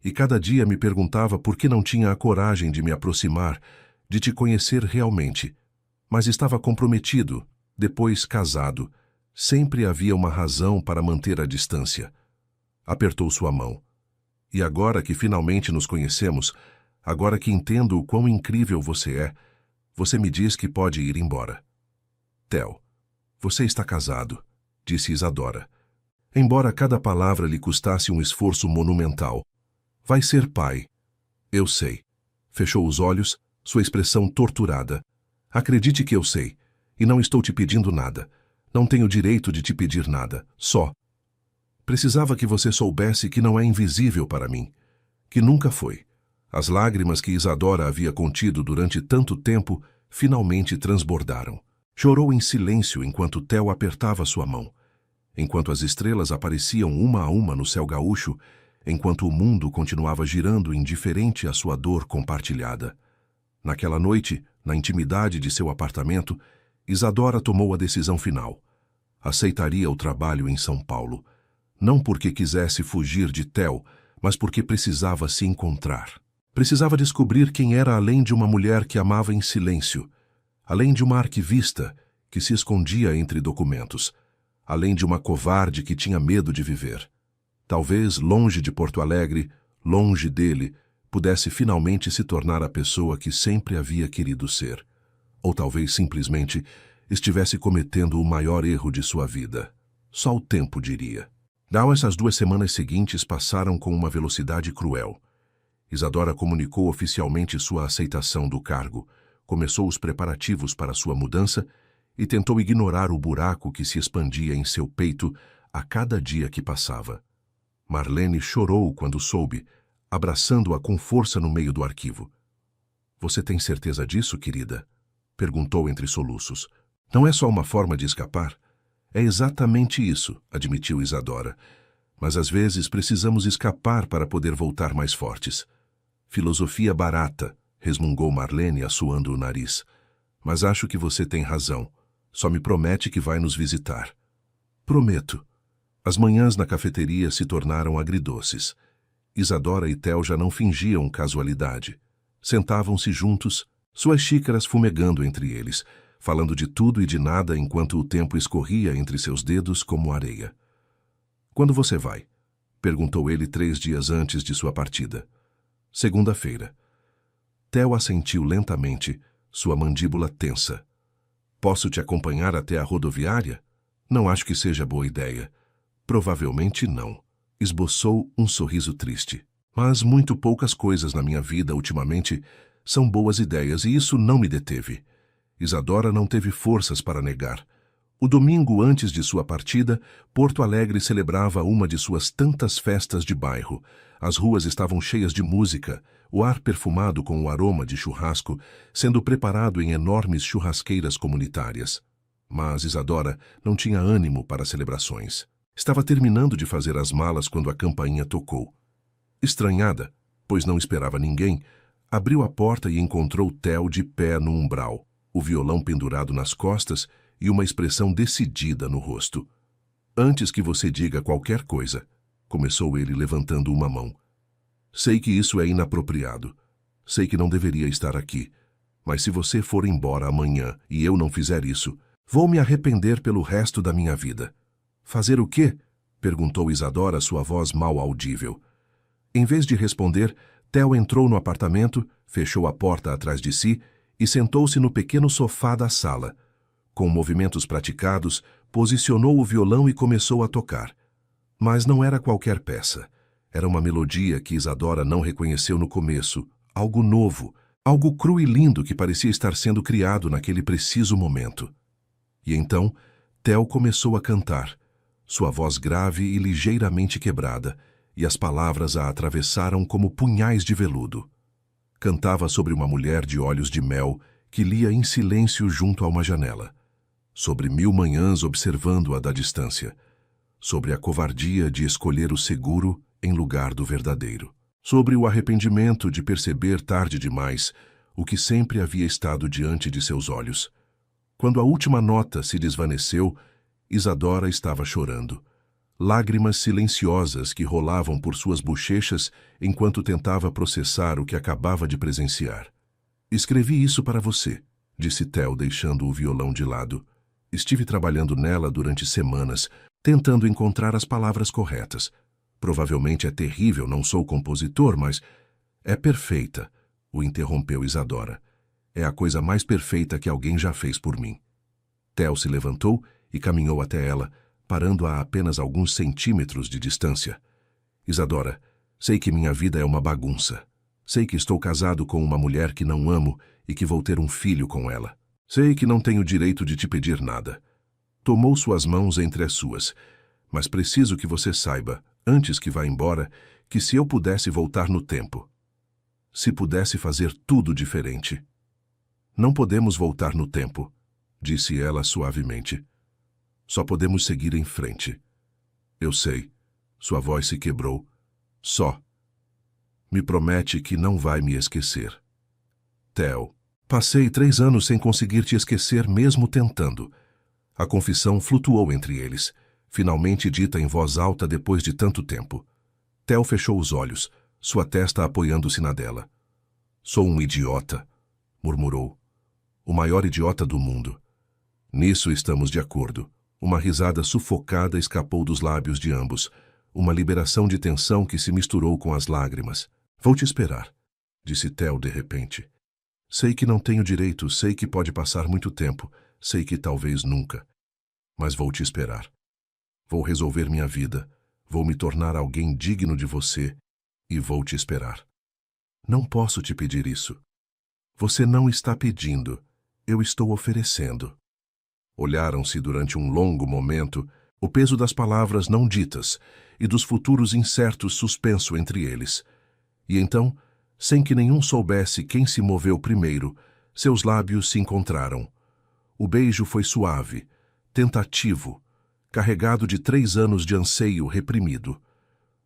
E cada dia me perguntava por que não tinha a coragem de me aproximar, de te conhecer realmente. Mas estava comprometido, depois casado. Sempre havia uma razão para manter a distância." Apertou sua mão. "E agora que finalmente nos conhecemos, agora que entendo o quão incrível você é, você me diz que pode ir embora." "Theo, você está casado", disse Isadora. Embora cada palavra lhe custasse um esforço monumental. "Vai ser pai." "Eu sei." Fechou os olhos, sua expressão torturada. "Acredite que eu sei, e não estou te pedindo nada. Não tenho direito de te pedir nada, só. Precisava que você soubesse que não é invisível para mim, que nunca foi." As lágrimas que Isadora havia contido durante tanto tempo finalmente transbordaram. Chorou em silêncio enquanto Theo apertava sua mão, enquanto as estrelas apareciam uma a uma no céu gaúcho, enquanto o mundo continuava girando indiferente à sua dor compartilhada. Naquela noite, na intimidade de seu apartamento, Isadora tomou a decisão final. Aceitaria o trabalho em São Paulo, não porque quisesse fugir de Theo, mas porque precisava se encontrar. Precisava descobrir quem era além de uma mulher que amava em silêncio, além de uma arquivista que se escondia entre documentos, além de uma covarde que tinha medo de viver. Talvez, longe de Porto Alegre, longe dele, pudesse finalmente se tornar a pessoa que sempre havia querido ser. Ou talvez simplesmente estivesse cometendo o maior erro de sua vida. Só o tempo diria. Essas 2 semanas seguintes passaram com uma velocidade cruel. Isadora comunicou oficialmente sua aceitação do cargo, começou os preparativos para sua mudança e tentou ignorar o buraco que se expandia em seu peito a cada dia que passava. Marlene chorou quando soube, abraçando-a com força no meio do arquivo. "Você tem certeza disso, querida?" perguntou entre soluços. "Não é só uma forma de escapar?" "É exatamente isso", admitiu Isadora. "Mas às vezes precisamos escapar para poder voltar mais fortes." "Filosofia barata", resmungou Marlene, assoando o nariz. "Mas acho que você tem razão. Só me promete que vai nos visitar." "Prometo." As manhãs na cafeteria se tornaram agridoces. Isadora e Theo já não fingiam casualidade. Sentavam-se juntos, suas xícaras fumegando entre eles, falando de tudo e de nada enquanto o tempo escorria entre seus dedos como areia. "Quando você vai?" perguntou ele 3 dias antes de sua partida. "Segunda-feira." Theo assentiu lentamente, sua mandíbula tensa. "Posso te acompanhar até a rodoviária?" "Não acho que seja boa ideia." "Provavelmente não." Esboçou um sorriso triste. "Mas muito poucas coisas na minha vida ultimamente são boas ideias e isso não me deteve." Isadora não teve forças para negar. O domingo antes de sua partida, Porto Alegre celebrava uma de suas tantas festas de bairro. As ruas estavam cheias de música, o ar perfumado com o aroma de churrasco, sendo preparado em enormes churrasqueiras comunitárias. Mas Isadora não tinha ânimo para celebrações. Estava terminando de fazer as malas quando a campainha tocou. Estranhada, pois não esperava ninguém, abriu a porta e encontrou Theo de pé no umbral, o violão pendurado nas costas e uma expressão decidida no rosto. "Antes que você diga qualquer coisa", começou ele levantando uma mão. "Sei que isso é inapropriado. Sei que não deveria estar aqui. Mas se você for embora amanhã e eu não fizer isso, vou me arrepender pelo resto da minha vida." "Fazer o quê?" perguntou Isadora, sua voz mal audível. Em vez de responder, Theo entrou no apartamento, fechou a porta atrás de si e sentou-se no pequeno sofá da sala. Com movimentos praticados, posicionou o violão e começou a tocar. Mas não era qualquer peça. Era uma melodia que Isadora não reconheceu no começo, algo novo, algo cru e lindo que parecia estar sendo criado naquele preciso momento. E então, Theo começou a cantar, sua voz grave e ligeiramente quebrada, e as palavras a atravessaram como punhais de veludo. Cantava sobre uma mulher de olhos de mel que lia em silêncio junto a uma janela, sobre 1000 manhãs observando-a da distância, sobre a covardia de escolher o seguro em lugar do verdadeiro, sobre o arrependimento de perceber tarde demais o que sempre havia estado diante de seus olhos. Quando a última nota se desvaneceu, Isadora estava chorando. Lágrimas silenciosas que rolavam por suas bochechas enquanto tentava processar o que acabava de presenciar. "Escrevi isso para você", disse Theo, deixando o violão de lado. "Estive trabalhando nela durante semanas, tentando encontrar as palavras corretas. Provavelmente é terrível, não sou compositor, mas..." "É perfeita", o interrompeu Isadora. "É a coisa mais perfeita que alguém já fez por mim." Theo se levantou e caminhou até ela, parando-a a apenas alguns centímetros de distância. "Isadora, sei que minha vida é uma bagunça. Sei que estou casado com uma mulher que não amo e que vou ter um filho com ela. Sei que não tenho direito de te pedir nada." Tomou suas mãos entre as suas. "Mas preciso que você saiba, antes que vá embora, que se eu pudesse voltar no tempo, se pudesse fazer tudo diferente." "Não podemos voltar no tempo", disse ela suavemente. "Só podemos seguir em frente." "Eu sei." Sua voz se quebrou. "Só. Me promete que não vai me esquecer." "Theo, passei 3 anos sem conseguir te esquecer mesmo tentando." A confissão flutuou entre eles, finalmente dita em voz alta depois de tanto tempo. Theo fechou os olhos, sua testa apoiando-se na dela. "Sou um idiota", murmurou. "O maior idiota do mundo." "Nisso estamos de acordo." Uma risada sufocada escapou dos lábios de ambos, uma liberação de tensão que se misturou com as lágrimas. "Vou te esperar", disse Theo de repente. "Sei que não tenho direito, sei que pode passar muito tempo, sei que talvez nunca. Mas vou te esperar. Vou resolver minha vida, vou me tornar alguém digno de você e vou te esperar." Não posso te pedir isso. Você não está pedindo. Eu estou oferecendo. Olharam-se durante um longo momento, o peso das palavras não ditas e dos futuros incertos suspenso entre eles. E então, sem que nenhum soubesse quem se moveu primeiro, seus lábios se encontraram. O beijo foi suave, tentativo, carregado de 3 anos de anseio reprimido.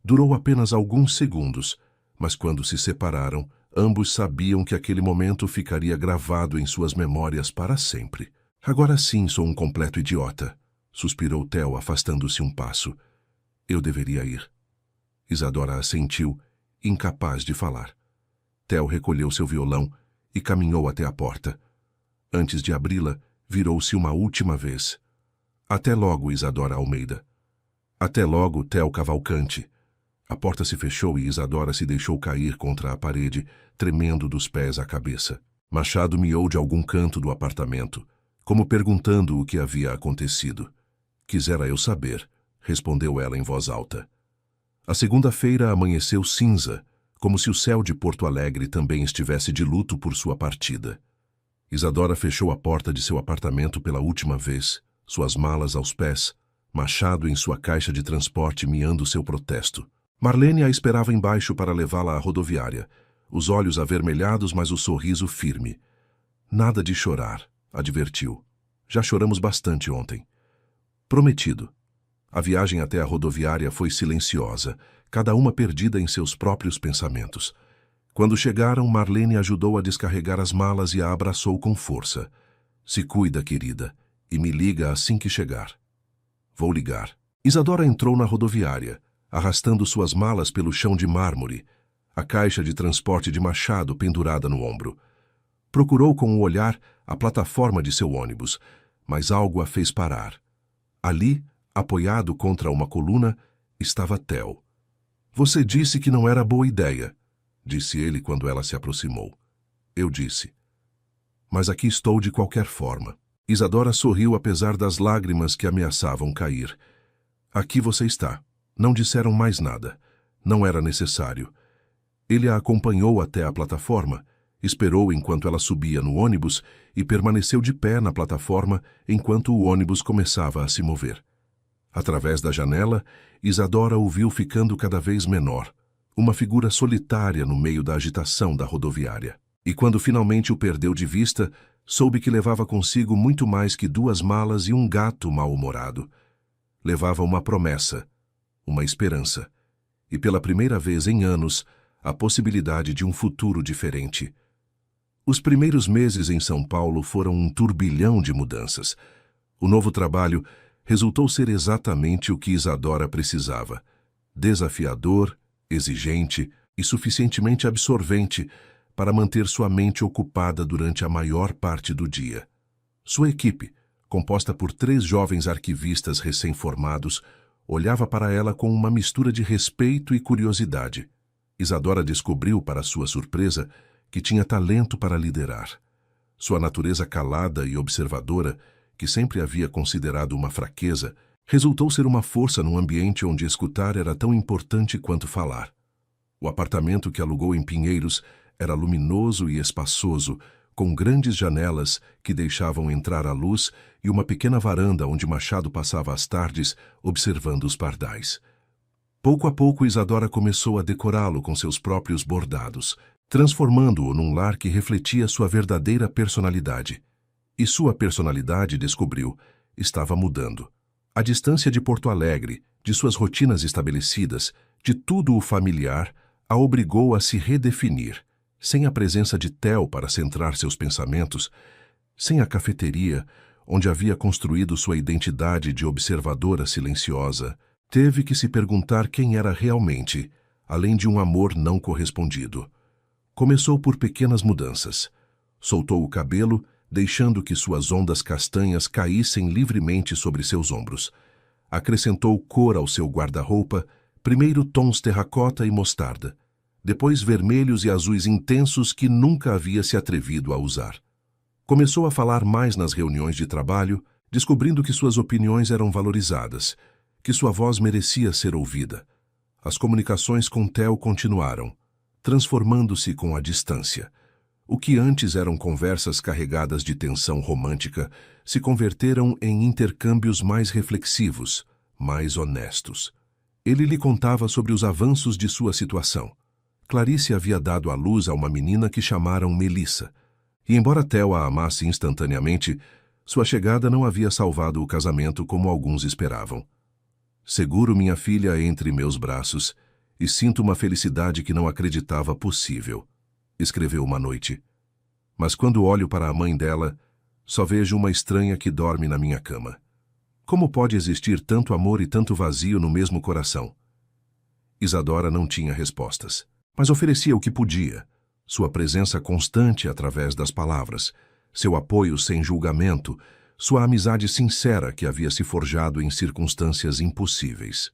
Durou apenas alguns segundos, mas quando se separaram, ambos sabiam que aquele momento ficaria gravado em suas memórias para sempre. Agora sim sou um completo idiota, suspirou Theo, afastando-se um passo. Eu deveria ir. Isadora assentiu, incapaz de falar. Theo recolheu seu violão e caminhou até a porta. Antes de abri-la, virou-se uma última vez. Até logo, Isadora Almeida. Até logo, Theo Cavalcante. A porta se fechou e Isadora se deixou cair contra a parede, tremendo dos pés à cabeça. Machado miou de algum canto do apartamento, como perguntando o que havia acontecido. Quisera eu saber, respondeu ela em voz alta. A segunda-feira amanheceu cinza, como se o céu de Porto Alegre também estivesse de luto por sua partida. Isadora fechou a porta de seu apartamento pela última vez, suas malas aos pés, Machado em sua caixa de transporte miando seu protesto. Marlene a esperava embaixo para levá-la à rodoviária, os olhos avermelhados, mas o sorriso firme. Nada de chorar, advertiu. Já choramos bastante ontem. Prometido. A viagem até a rodoviária foi silenciosa, cada uma perdida em seus próprios pensamentos. Quando chegaram, Marlene ajudou a descarregar as malas e a abraçou com força. Se cuida, querida, e me liga assim que chegar. Vou ligar. Isadora entrou na rodoviária, arrastando suas malas pelo chão de mármore, a caixa de transporte de Machado pendurada no ombro. Procurou com o olhar a plataforma de seu ônibus, mas algo a fez parar. Ali, apoiado contra uma coluna, estava Theo. Você disse que não era boa ideia, disse ele quando ela se aproximou. Eu disse. Mas aqui estou de qualquer forma. Isadora sorriu apesar das lágrimas que ameaçavam cair. Aqui você está. Não disseram mais nada. Não era necessário. Ele a acompanhou até a plataforma, esperou enquanto ela subia no ônibus e permaneceu de pé na plataforma enquanto o ônibus começava a se mover. Através da janela, Isadora o viu ficando cada vez menor, uma figura solitária no meio da agitação da rodoviária. E quando finalmente o perdeu de vista, soube que levava consigo muito mais que 2 malas e um gato mal-humorado. Levava uma promessa, uma esperança, e pela primeira vez em anos, a possibilidade de um futuro diferente. Os primeiros meses em São Paulo foram um turbilhão de mudanças. O novo trabalho resultou ser exatamente o que Isadora precisava. Desafiador, exigente e suficientemente absorvente para manter sua mente ocupada durante a maior parte do dia. Sua equipe, composta por 3 jovens arquivistas recém-formados, olhava para ela com uma mistura de respeito e curiosidade. Isadora descobriu, para sua surpresa, que tinha talento para liderar. Sua natureza calada e observadora, que sempre havia considerado uma fraqueza, resultou ser uma força num ambiente onde escutar era tão importante quanto falar. O apartamento que alugou em Pinheiros era luminoso e espaçoso, com grandes janelas que deixavam entrar a luz e uma pequena varanda onde Machado passava as tardes observando os pardais. Pouco a pouco, Isadora começou a decorá-lo com seus próprios bordados, transformando-o num lar que refletia sua verdadeira personalidade. E sua personalidade, descobriu, estava mudando. A distância de Porto Alegre, de suas rotinas estabelecidas, de tudo o familiar, a obrigou a se redefinir. Sem a presença de Theo para centrar seus pensamentos, sem a cafeteria, onde havia construído sua identidade de observadora silenciosa, teve que se perguntar quem era realmente, além de um amor não correspondido. Começou por pequenas mudanças. Soltou o cabelo, deixando que suas ondas castanhas caíssem livremente sobre seus ombros. Acrescentou cor ao seu guarda-roupa, primeiro tons terracota e mostarda, depois vermelhos e azuis intensos que nunca havia se atrevido a usar. Começou a falar mais nas reuniões de trabalho, descobrindo que suas opiniões eram valorizadas, que sua voz merecia ser ouvida. As comunicações com Theo continuaram. transformando-se com a distância. O que antes eram conversas carregadas de tensão romântica se converteram em intercâmbios mais reflexivos, mais honestos. Ele lhe contava sobre os avanços de sua situação. Clarice havia dado à luz a uma menina que chamaram Melissa, e embora Theo a amasse instantaneamente, sua chegada não havia salvado o casamento como alguns esperavam. Seguro minha filha entre meus braços e sinto uma felicidade que não acreditava possível, escreveu uma noite. Mas quando olho para a mãe dela, só vejo uma estranha que dorme na minha cama. Como pode existir tanto amor e tanto vazio no mesmo coração? Isadora não tinha respostas, mas oferecia o que podia. Sua presença constante através das palavras, seu apoio sem julgamento, sua amizade sincera que havia se forjado em circunstâncias impossíveis.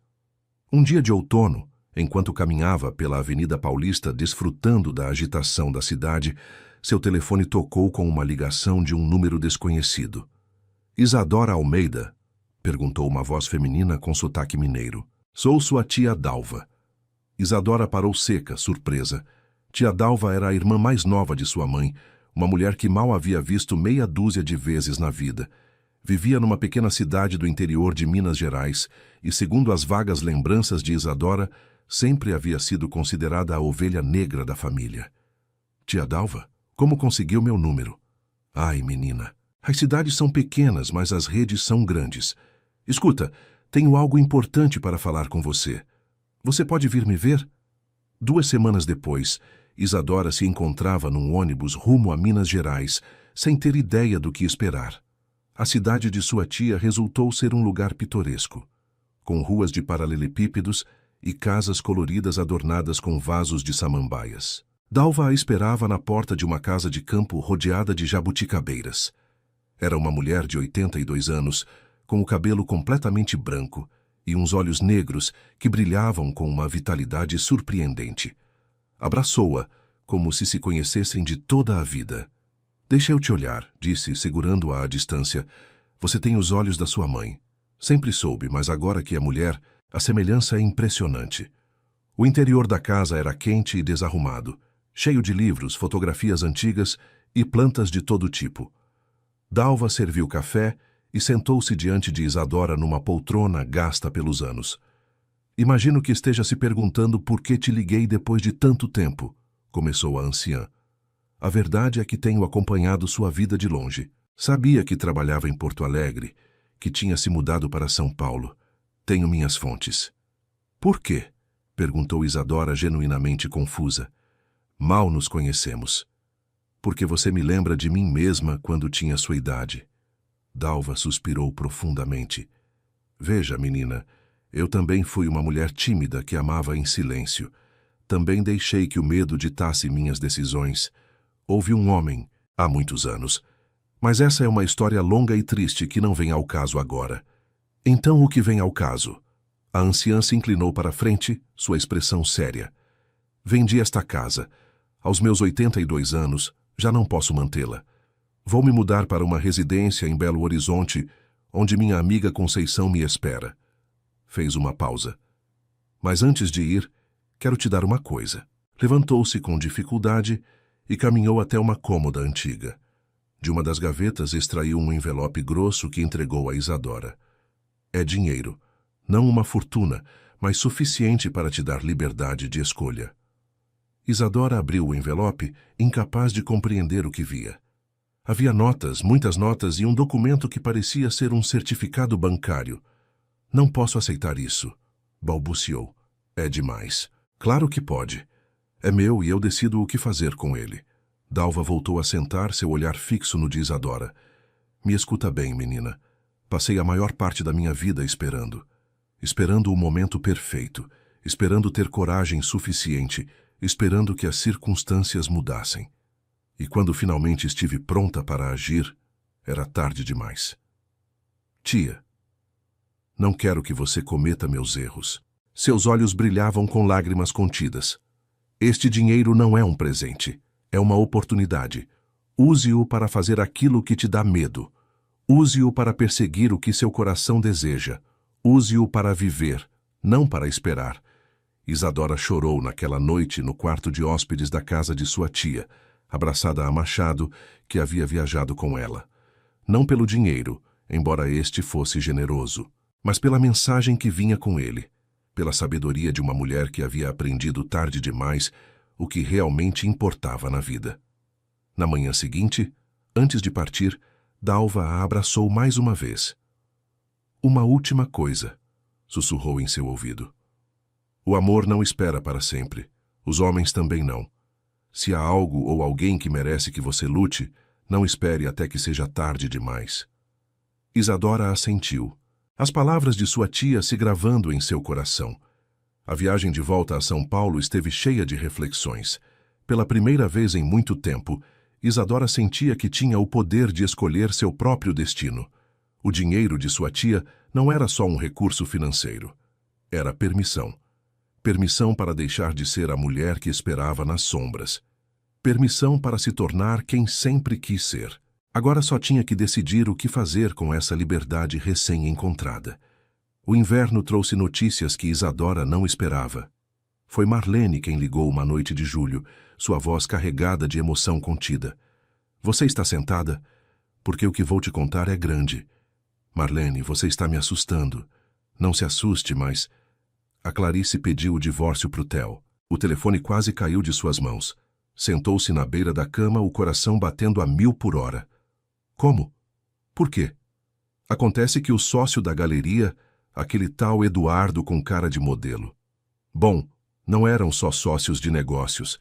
Um dia de outono, enquanto caminhava pela Avenida Paulista desfrutando da agitação da cidade, seu telefone tocou com uma ligação de um número desconhecido. Isadora Almeida? Perguntou uma voz feminina com sotaque mineiro. Sou sua tia Dalva. Isadora parou seca, surpresa. Tia Dalva era a irmã mais nova de sua mãe, uma mulher que mal havia visto meia dúzia de vezes na vida. Vivia numa pequena cidade do interior de Minas Gerais e, segundo as vagas lembranças de Isadora, sempre havia sido considerada a ovelha negra da família. Tia Dalva, como conseguiu meu número? Ai, menina, as cidades são pequenas, mas as redes são grandes. Escuta, tenho algo importante para falar com você. Você pode vir me ver? 2 semanas depois, Isadora se encontrava num ônibus rumo a Minas Gerais, sem ter ideia do que esperar. A cidade de sua tia resultou ser um lugar pitoresco, com ruas de paralelepípedos e casas coloridas adornadas com vasos de samambaias. Dalva a esperava na porta de uma casa de campo rodeada de jabuticabeiras. Era uma mulher de 82 anos, com o cabelo completamente branco e uns olhos negros que brilhavam com uma vitalidade surpreendente. Abraçou-a, como se conhecessem de toda a vida. Deixa eu te olhar, disse, segurando-a à distância. Você tem os olhos da sua mãe. Sempre soube, mas agora que é mulher, a semelhança é impressionante. O interior da casa era quente e desarrumado, cheio de livros, fotografias antigas e plantas de todo tipo. Dalva serviu café e sentou-se diante de Isadora numa poltrona gasta pelos anos. Imagino que esteja se perguntando por que te liguei depois de tanto tempo, começou a anciã. A verdade é que tenho acompanhado sua vida de longe. Sabia que trabalhava em Porto Alegre, que tinha se mudado para São Paulo. Tenho minhas fontes. Por quê? Perguntou Isadora genuinamente confusa. Mal nos conhecemos. Porque você me lembra de mim mesma quando tinha sua idade. Dalva suspirou profundamente. Veja, menina, eu também fui uma mulher tímida que amava em silêncio. Também deixei que o medo ditasse minhas decisões. Houve um homem, há muitos anos. Mas essa é uma história longa e triste que não vem ao caso agora. Então o que vem ao caso? A anciã se inclinou para a frente, sua expressão séria. Vendi esta casa. Aos meus 82 anos, já não posso mantê-la. Vou me mudar para uma residência em Belo Horizonte, onde minha amiga Conceição me espera. Fez uma pausa. Mas antes de ir, quero te dar uma coisa. Levantou-se com dificuldade e caminhou até uma cômoda antiga. De uma das gavetas extraiu um envelope grosso que entregou a Isadora. É dinheiro, não uma fortuna, mas suficiente para te dar liberdade de escolha. Isadora abriu o envelope, incapaz de compreender o que via. Havia notas, muitas notas e um documento que parecia ser um certificado bancário. Não posso aceitar isso, balbuciou. É demais. Claro que pode. É meu e eu decido o que fazer com ele. Dalva voltou a sentar, seu olhar fixo no de Isadora. Me escuta bem, menina. Passei a maior parte da minha vida esperando. Esperando o momento perfeito. Esperando ter coragem suficiente. Esperando que as circunstâncias mudassem. E quando finalmente estive pronta para agir, era tarde demais. Tia, não quero que você cometa meus erros. Seus olhos brilhavam com lágrimas contidas. Este dinheiro não é um presente, é uma oportunidade. Use-o para fazer aquilo que te dá medo. Use-o para perseguir o que seu coração deseja. Use-o para viver, não para esperar. Isadora chorou naquela noite no quarto de hóspedes da casa de sua tia, abraçada a Machado, que havia viajado com ela. Não pelo dinheiro, embora este fosse generoso, mas pela mensagem que vinha com ele, pela sabedoria de uma mulher que havia aprendido tarde demais o que realmente importava na vida. Na manhã seguinte, antes de partir, Dalva a abraçou mais uma vez. "Uma última coisa", sussurrou em seu ouvido. "O amor não espera para sempre. Os homens também não. Se há algo ou alguém que merece que você lute, não espere até que seja tarde demais." Isadora assentiu, as palavras de sua tia se gravando em seu coração. A viagem de volta a São Paulo esteve cheia de reflexões. Pela primeira vez em muito tempo, Isadora sentia que tinha o poder de escolher seu próprio destino. O dinheiro de sua tia não era só um recurso financeiro. Era permissão. Permissão para deixar de ser a mulher que esperava nas sombras. Permissão para se tornar quem sempre quis ser. Agora só tinha que decidir o que fazer com essa liberdade recém-encontrada. O inverno trouxe notícias que Isadora não esperava. Foi Marlene quem ligou uma noite de julho, sua voz carregada de emoção contida. "Você está sentada? Porque o que vou te contar é grande. Marlene, você está me assustando. Não se assuste, mas..." A Clarice pediu o divórcio pro Theo. O telefone quase caiu de suas mãos. Sentou-se na beira da cama, o coração batendo a 1000 por hora. "Como? Por quê?" "Acontece que o sócio da galeria, aquele tal Eduardo com cara de modelo. Bom, não eram só sócios de negócios.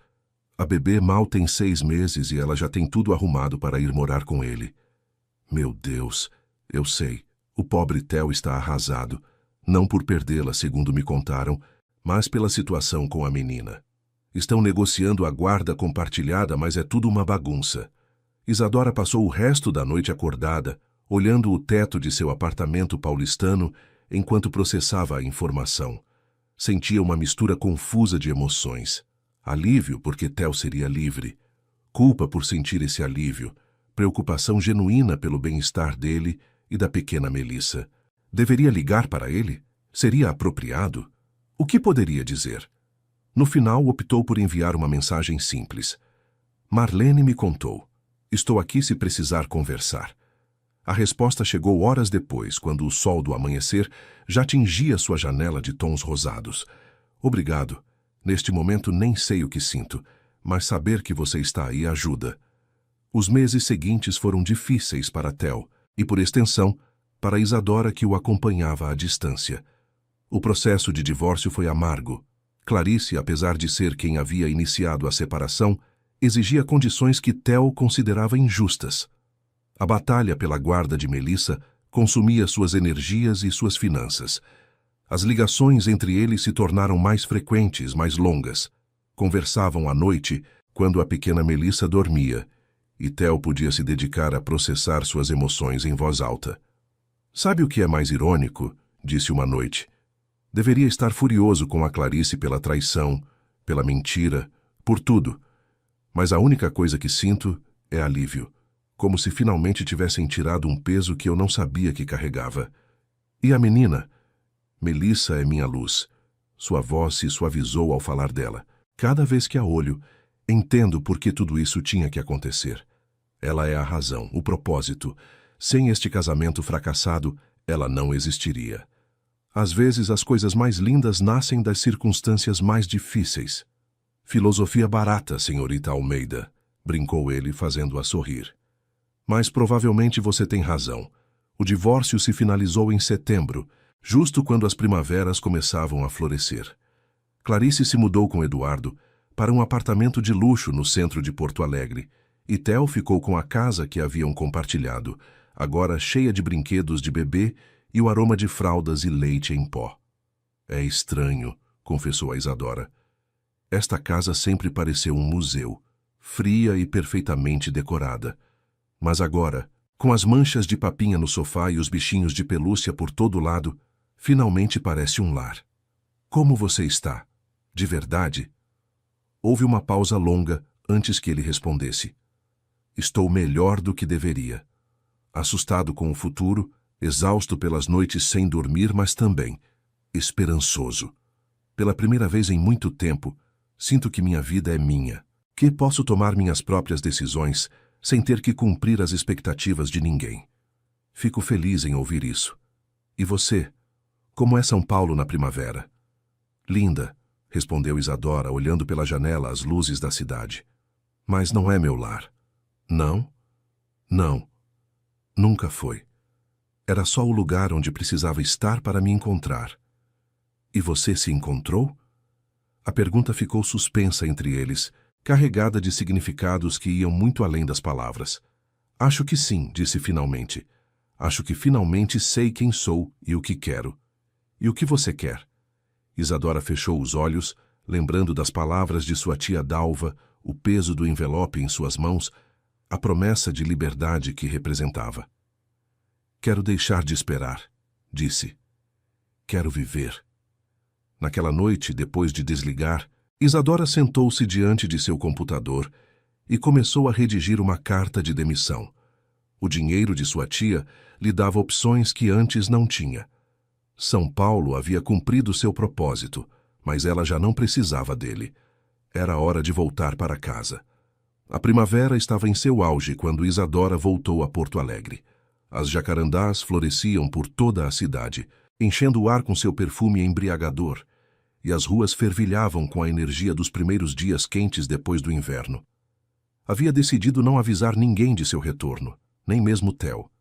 A bebê mal tem 6 meses e ela já tem tudo arrumado para ir morar com ele." "Meu Deus, eu sei, o pobre Theo está arrasado. Não por perdê-la, segundo me contaram, mas pela situação com a menina. Estão negociando a guarda compartilhada, mas é tudo uma bagunça." Isadora passou o resto da noite acordada, olhando o teto de seu apartamento paulistano enquanto processava a informação. Sentia uma mistura confusa de emoções. Alívio porque Theo seria livre. Culpa por sentir esse alívio. Preocupação genuína pelo bem-estar dele e da pequena Melissa. Deveria ligar para ele? Seria apropriado? O que poderia dizer? No final, optou por enviar uma mensagem simples. "Marlene me contou. Estou aqui se precisar conversar." A resposta chegou horas depois, quando o sol do amanhecer já tingia sua janela de tons rosados. "Obrigado. Neste momento nem sei o que sinto, mas saber que você está aí ajuda." Os meses seguintes foram difíceis para Theo e, por extensão, para Isadora, que o acompanhava à distância. O processo de divórcio foi amargo. Clarice, apesar de ser quem havia iniciado a separação, exigia condições que Theo considerava injustas. A batalha pela guarda de Melissa consumia suas energias e suas finanças. As ligações entre eles se tornaram mais frequentes, mais longas. Conversavam à noite, quando a pequena Melissa dormia, e Theo podia se dedicar a processar suas emoções em voz alta. "Sabe o que é mais irônico?" disse uma noite. "Deveria estar furioso com a Clarice pela traição, pela mentira, por tudo. Mas a única coisa que sinto é alívio, como se finalmente tivessem tirado um peso que eu não sabia que carregava. E a menina? Melissa é minha luz." Sua voz se suavizou ao falar dela. "Cada vez que a olho, entendo por que tudo isso tinha que acontecer. Ela é a razão, o propósito. Sem este casamento fracassado, ela não existiria. Às vezes as coisas mais lindas nascem das circunstâncias mais difíceis." "Filosofia barata, senhorita Almeida", brincou ele, fazendo-a sorrir. "Mas provavelmente você tem razão. O divórcio se finalizou em setembro, justo quando as primaveras começavam a florescer. Clarice se mudou com Eduardo para um apartamento de luxo no centro de Porto Alegre, e Theo ficou com a casa que haviam compartilhado, agora cheia de brinquedos de bebê e o aroma de fraldas e leite em pó. "É estranho", confessou a Isadora. "Esta casa sempre pareceu um museu, fria e perfeitamente decorada. Mas agora, com as manchas de papinha no sofá e os bichinhos de pelúcia por todo lado, finalmente parece um lar. Como você está? De verdade?" Houve uma pausa longa antes que ele respondesse. "Estou melhor do que deveria. Assustado com o futuro, exausto pelas noites sem dormir, mas também esperançoso." Pela primeira vez em muito tempo, sinto que minha vida é minha, que posso tomar minhas próprias decisões sem ter que cumprir as expectativas de ninguém. Fico feliz em ouvir isso. E você? Como é São Paulo na primavera? Linda, respondeu Isadora, olhando pela janela as luzes da cidade. Mas não é meu lar. Não? Não. Nunca foi. Era só o lugar onde precisava estar para me encontrar. E você se encontrou? A pergunta ficou suspensa entre eles, carregada de significados que iam muito além das palavras. Acho que sim, disse finalmente. Acho que finalmente sei quem sou e o que quero. E o que você quer? Isadora fechou os olhos, lembrando das palavras de sua tia Dalva, o peso do envelope em suas mãos, a promessa de liberdade que representava. Quero deixar de esperar, disse. Quero viver. Naquela noite, depois de desligar, Isadora sentou-se diante de seu computador e começou a redigir uma carta de demissão. O dinheiro de sua tia lhe dava opções que antes não tinha. São Paulo havia cumprido seu propósito, mas ela já não precisava dele. Era hora de voltar para casa. A primavera estava em seu auge quando Isadora voltou a Porto Alegre. As jacarandás floresciam por toda a cidade, enchendo o ar com seu perfume embriagador, e as ruas fervilhavam com a energia dos primeiros dias quentes depois do inverno. Havia decidido não avisar ninguém de seu retorno, nem mesmo Theo.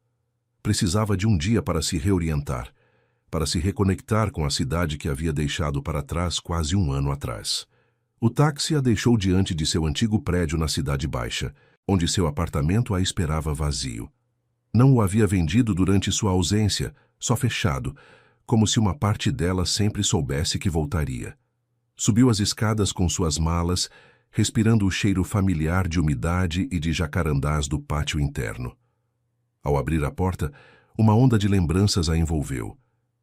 Precisava de um dia para se reorientar, para se reconectar com a cidade que havia deixado para trás quase um ano atrás. O táxi a deixou diante de seu antigo prédio na Cidade Baixa, onde seu apartamento a esperava vazio. Não o havia vendido durante sua ausência, só fechado, como se uma parte dela sempre soubesse que voltaria. Subiu as escadas com suas malas, respirando o cheiro familiar de umidade e de jacarandás do pátio interno. Ao abrir a porta, uma onda de lembranças a envolveu.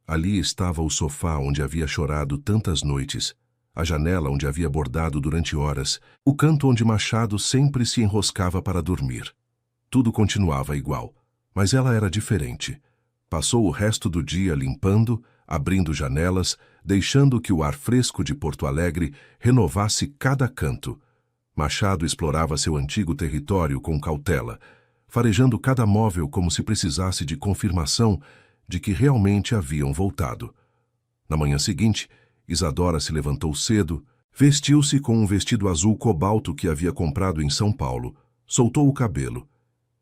Ali estava o sofá onde havia chorado tantas noites, a janela onde havia bordado durante horas, o canto onde Machado sempre se enroscava para dormir. Tudo continuava igual, mas ela era diferente. Passou o resto do dia limpando, abrindo janelas, deixando que o ar fresco de Porto Alegre renovasse cada canto. Machado explorava seu antigo território com cautela, farejando cada móvel como se precisasse de confirmação de que realmente haviam voltado. Na manhã seguinte, Isadora se levantou cedo, vestiu-se com um vestido azul cobalto que havia comprado em São Paulo, soltou o cabelo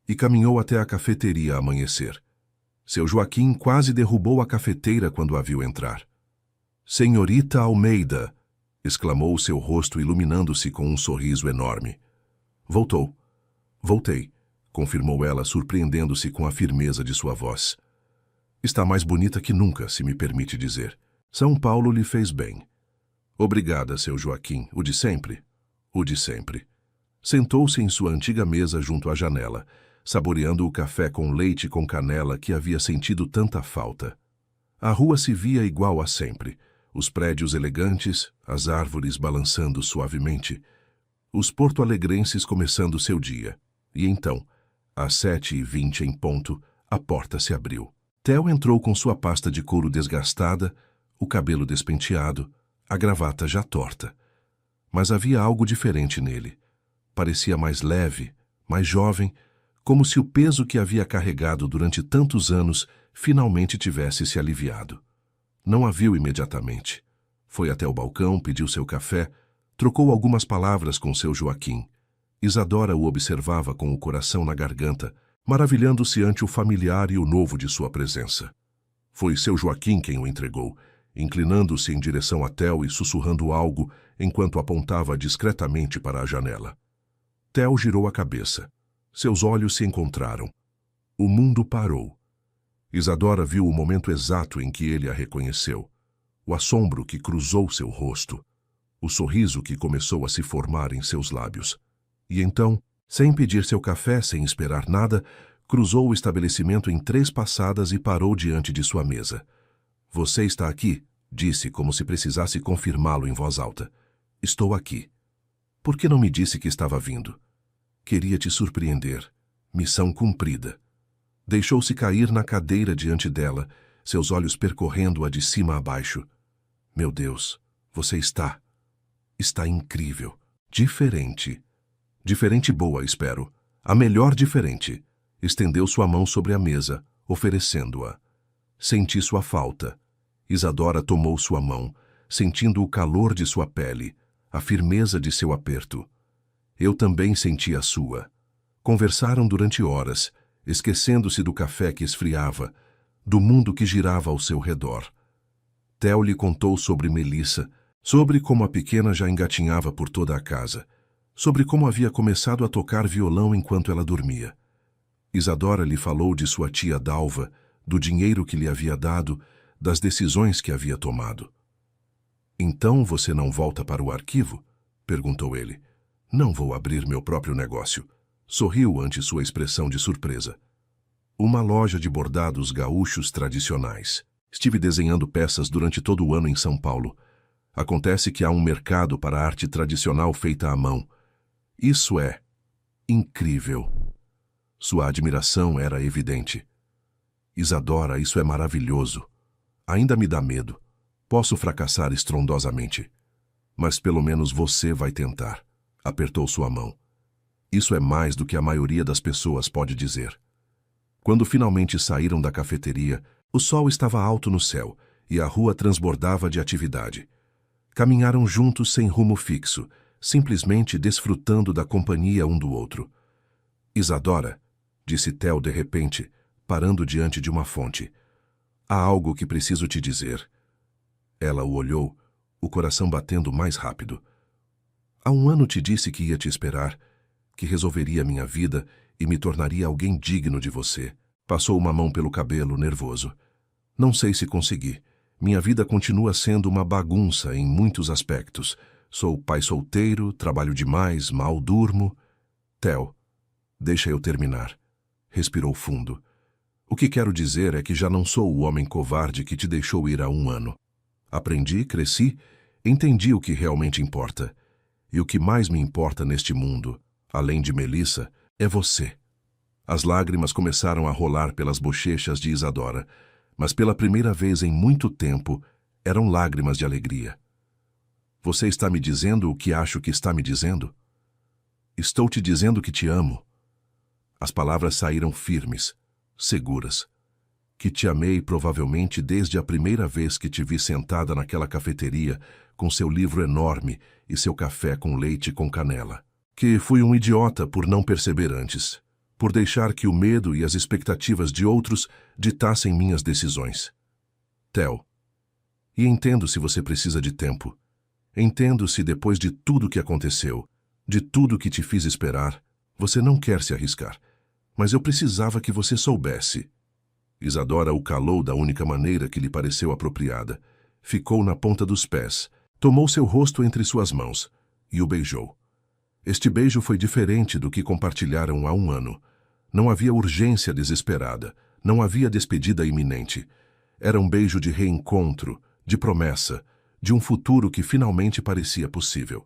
e caminhou até a cafeteria a amanhecer. Seu Joaquim quase derrubou a cafeteira quando a viu entrar. "Senhorita Almeida!" exclamou seu rosto iluminando-se com um sorriso enorme. "Voltou." "Voltei", confirmou ela, surpreendendo-se com a firmeza de sua voz. "Está mais bonita que nunca, se me permite dizer. São Paulo lhe fez bem." "Obrigada, seu Joaquim. O de sempre?" "O de sempre." Sentou-se em sua antiga mesa junto à janela, saboreando o café com leite com canela que havia sentido tanta falta. A rua se via igual a sempre, os prédios elegantes, as árvores balançando suavemente, os porto-alegrenses começando seu dia. E então, às 7h20 em ponto, a porta se abriu. Theo entrou com sua pasta de couro desgastada, o cabelo despenteado, a gravata já torta. Mas havia algo diferente nele. Parecia mais leve, mais jovem, como se o peso que havia carregado durante tantos anos finalmente tivesse se aliviado. Não a viu imediatamente. Foi até o balcão, pediu seu café, trocou algumas palavras com seu Joaquim. Isadora o observava com o coração na garganta, maravilhando-se ante o familiar e o novo de sua presença. Foi seu Joaquim quem o entregou, inclinando-se em direção a Theo e sussurrando algo enquanto apontava discretamente para a janela. Theo girou a cabeça. Seus olhos se encontraram. O mundo parou. Isadora viu o momento exato em que ele a reconheceu. O assombro que cruzou seu rosto. O sorriso que começou a se formar em seus lábios. E então, sem pedir seu café, sem esperar nada, cruzou o estabelecimento em 3 passadas e parou diante de sua mesa. "Você está aqui?" disse, como se precisasse confirmá-lo em voz alta. "Estou aqui." "Por que não me disse que estava vindo?" "Queria te surpreender. Missão cumprida." Deixou-se cair na cadeira diante dela, seus olhos percorrendo-a de cima a baixo. "Meu Deus, Você está incrível. Diferente. Diferente boa, espero. A melhor diferente. Estendeu sua mão sobre a mesa, oferecendo-a. Senti sua falta. Isadora tomou sua mão, sentindo o calor de sua pele, a firmeza de seu aperto. Eu também senti a sua. Conversaram durante horas, esquecendo-se do café que esfriava, do mundo que girava ao seu redor. Theo lhe contou sobre Melissa, sobre como a pequena já engatinhava por toda a casa, sobre como havia começado a tocar violão enquanto ela dormia. Isadora lhe falou de sua tia Dalva, do dinheiro que lhe havia dado, das decisões que havia tomado. "Então você não volta para o arquivo?" perguntou ele. "Não vou abrir meu próprio negócio." Sorriu ante sua expressão de surpresa. "Uma loja de bordados gaúchos tradicionais. Estive desenhando peças durante todo o ano em São Paulo. Acontece que há um mercado para a arte tradicional feita à mão. Isso é incrível." Sua admiração era evidente. "Isadora, isso é maravilhoso. Ainda me dá medo. Posso fracassar estrondosamente. Mas pelo menos você vai tentar." Apertou sua mão. "Isso é mais do que a maioria das pessoas pode dizer." Quando finalmente saíram da cafeteria, o sol estava alto no céu e a rua transbordava de atividade. Caminharam juntos sem rumo fixo, simplesmente desfrutando da companhia um do outro. "Isadora", disse Theo de repente, parando diante de uma fonte. "Há algo que preciso te dizer." Ela o olhou, o coração batendo mais rápido. "Há um ano te disse que ia te esperar, que resolveria minha vida e me tornaria alguém digno de você." Passou uma mão pelo cabelo, nervoso. "Não sei se consegui. Minha vida continua sendo uma bagunça em muitos aspectos. Sou pai solteiro, trabalho demais, mal durmo." "Theo, deixa eu terminar." Respirou fundo. "O que quero dizer é que já não sou o homem covarde que te deixou ir há um ano. Aprendi, cresci, entendi o que realmente importa. E o que mais me importa neste mundo, além de Melissa, é você." As lágrimas começaram a rolar pelas bochechas de Isadora, mas pela primeira vez em muito tempo, eram lágrimas de alegria. "Você está me dizendo o que acho que está me dizendo?" "Estou te dizendo que te amo." As palavras saíram firmes, seguras. "Que te amei provavelmente desde a primeira vez que te vi sentada naquela cafeteria, com seu livro enorme e seu café com leite com canela. Que fui um idiota por não perceber antes, por deixar que o medo e as expectativas de outros ditassem minhas decisões. Theo, e entendo se você precisa de tempo. Entendo se depois de tudo que aconteceu, de tudo que te fiz esperar, você não quer se arriscar. Mas eu precisava que você soubesse." Isadora o calou da única maneira que lhe pareceu apropriada. Ficou na ponta dos pés, tomou seu rosto entre suas mãos e o beijou. Este beijo foi diferente do que compartilharam há um ano. Não havia urgência desesperada, não havia despedida iminente. Era um beijo de reencontro, de promessa, de um futuro que finalmente parecia possível.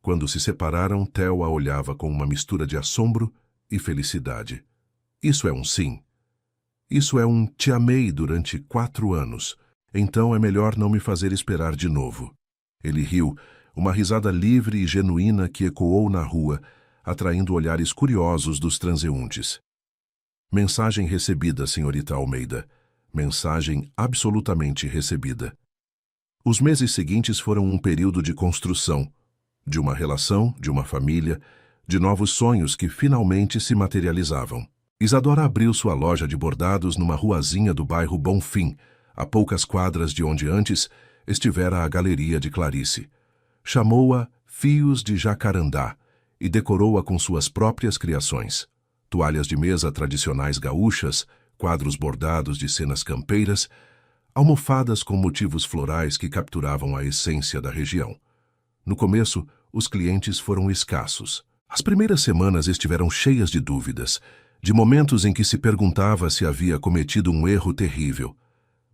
Quando se separaram, Theo a olhava com uma mistura de assombro e felicidade. "Isso é um sim. Isso é um te amei durante 4 anos. Então é melhor não me fazer esperar de novo." Ele riu, uma risada livre e genuína que ecoou na rua, atraindo olhares curiosos dos transeuntes. "Mensagem recebida, senhorita Almeida. Mensagem absolutamente recebida." Os meses seguintes foram um período de construção, de uma relação, de uma família, de novos sonhos que finalmente se materializavam. Isadora abriu sua loja de bordados numa ruazinha do bairro Bonfim, a poucas quadras de onde antes estivera a galeria de Clarice. Chamou-a Fios de Jacarandá e decorou-a com suas próprias criações. Toalhas de mesa tradicionais gaúchas, quadros bordados de cenas campeiras, almofadas com motivos florais que capturavam a essência da região. No começo, os clientes foram escassos. As primeiras semanas estiveram cheias de dúvidas, de momentos em que se perguntava se havia cometido um erro terrível.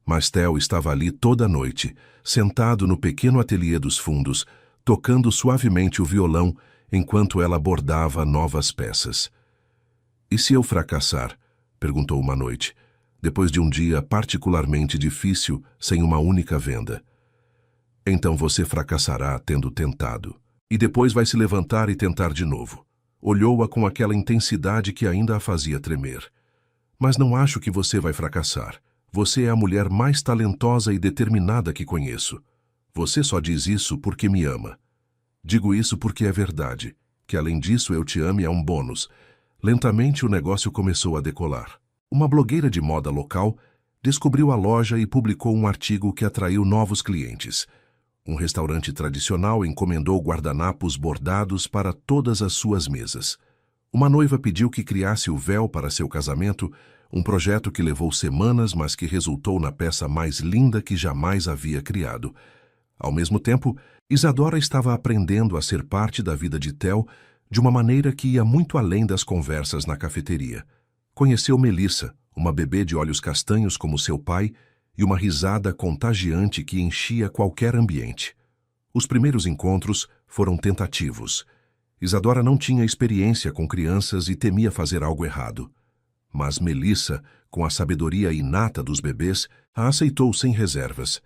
Mas Theo estava ali toda a noite, sentado no pequeno ateliê dos fundos, tocando suavemente o violão enquanto ela bordava novas peças. "E se eu fracassar?" perguntou uma noite, depois de um dia particularmente difícil, sem uma única venda. Então você fracassará tendo tentado. E depois vai se levantar e tentar de novo. Olhou-a com aquela intensidade que ainda a fazia tremer. Mas não acho que você vai fracassar. Você é a mulher mais talentosa e determinada que conheço. Você só diz isso porque me ama. Digo isso porque é verdade. Que além disso eu te ame é um bônus. Lentamente o negócio começou a decolar. Uma blogueira de moda local descobriu a loja e publicou um artigo que atraiu novos clientes. Um restaurante tradicional encomendou guardanapos bordados para todas as suas mesas. Uma noiva pediu que criasse o véu para seu casamento, um projeto que levou semanas, mas que resultou na peça mais linda que jamais havia criado. Ao mesmo tempo, Isadora estava aprendendo a ser parte da vida de Theo de uma maneira que ia muito além das conversas na cafeteria. Conheceu Melissa, uma bebê de olhos castanhos como seu pai, e uma risada contagiante que enchia qualquer ambiente. Os primeiros encontros foram tentativos. Isadora não tinha experiência com crianças e temia fazer algo errado. Mas Melissa, com a sabedoria inata dos bebês, a aceitou sem reservas.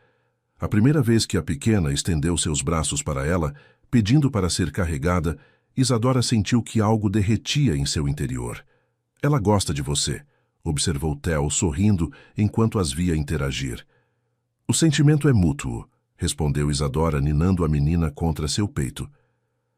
A primeira vez que a pequena estendeu seus braços para ela, pedindo para ser carregada, Isadora sentiu que algo derretia em seu interior. Ela gosta de você, observou Theo sorrindo enquanto as via interagir. O sentimento é mútuo, respondeu Isadora ninando a menina contra seu peito.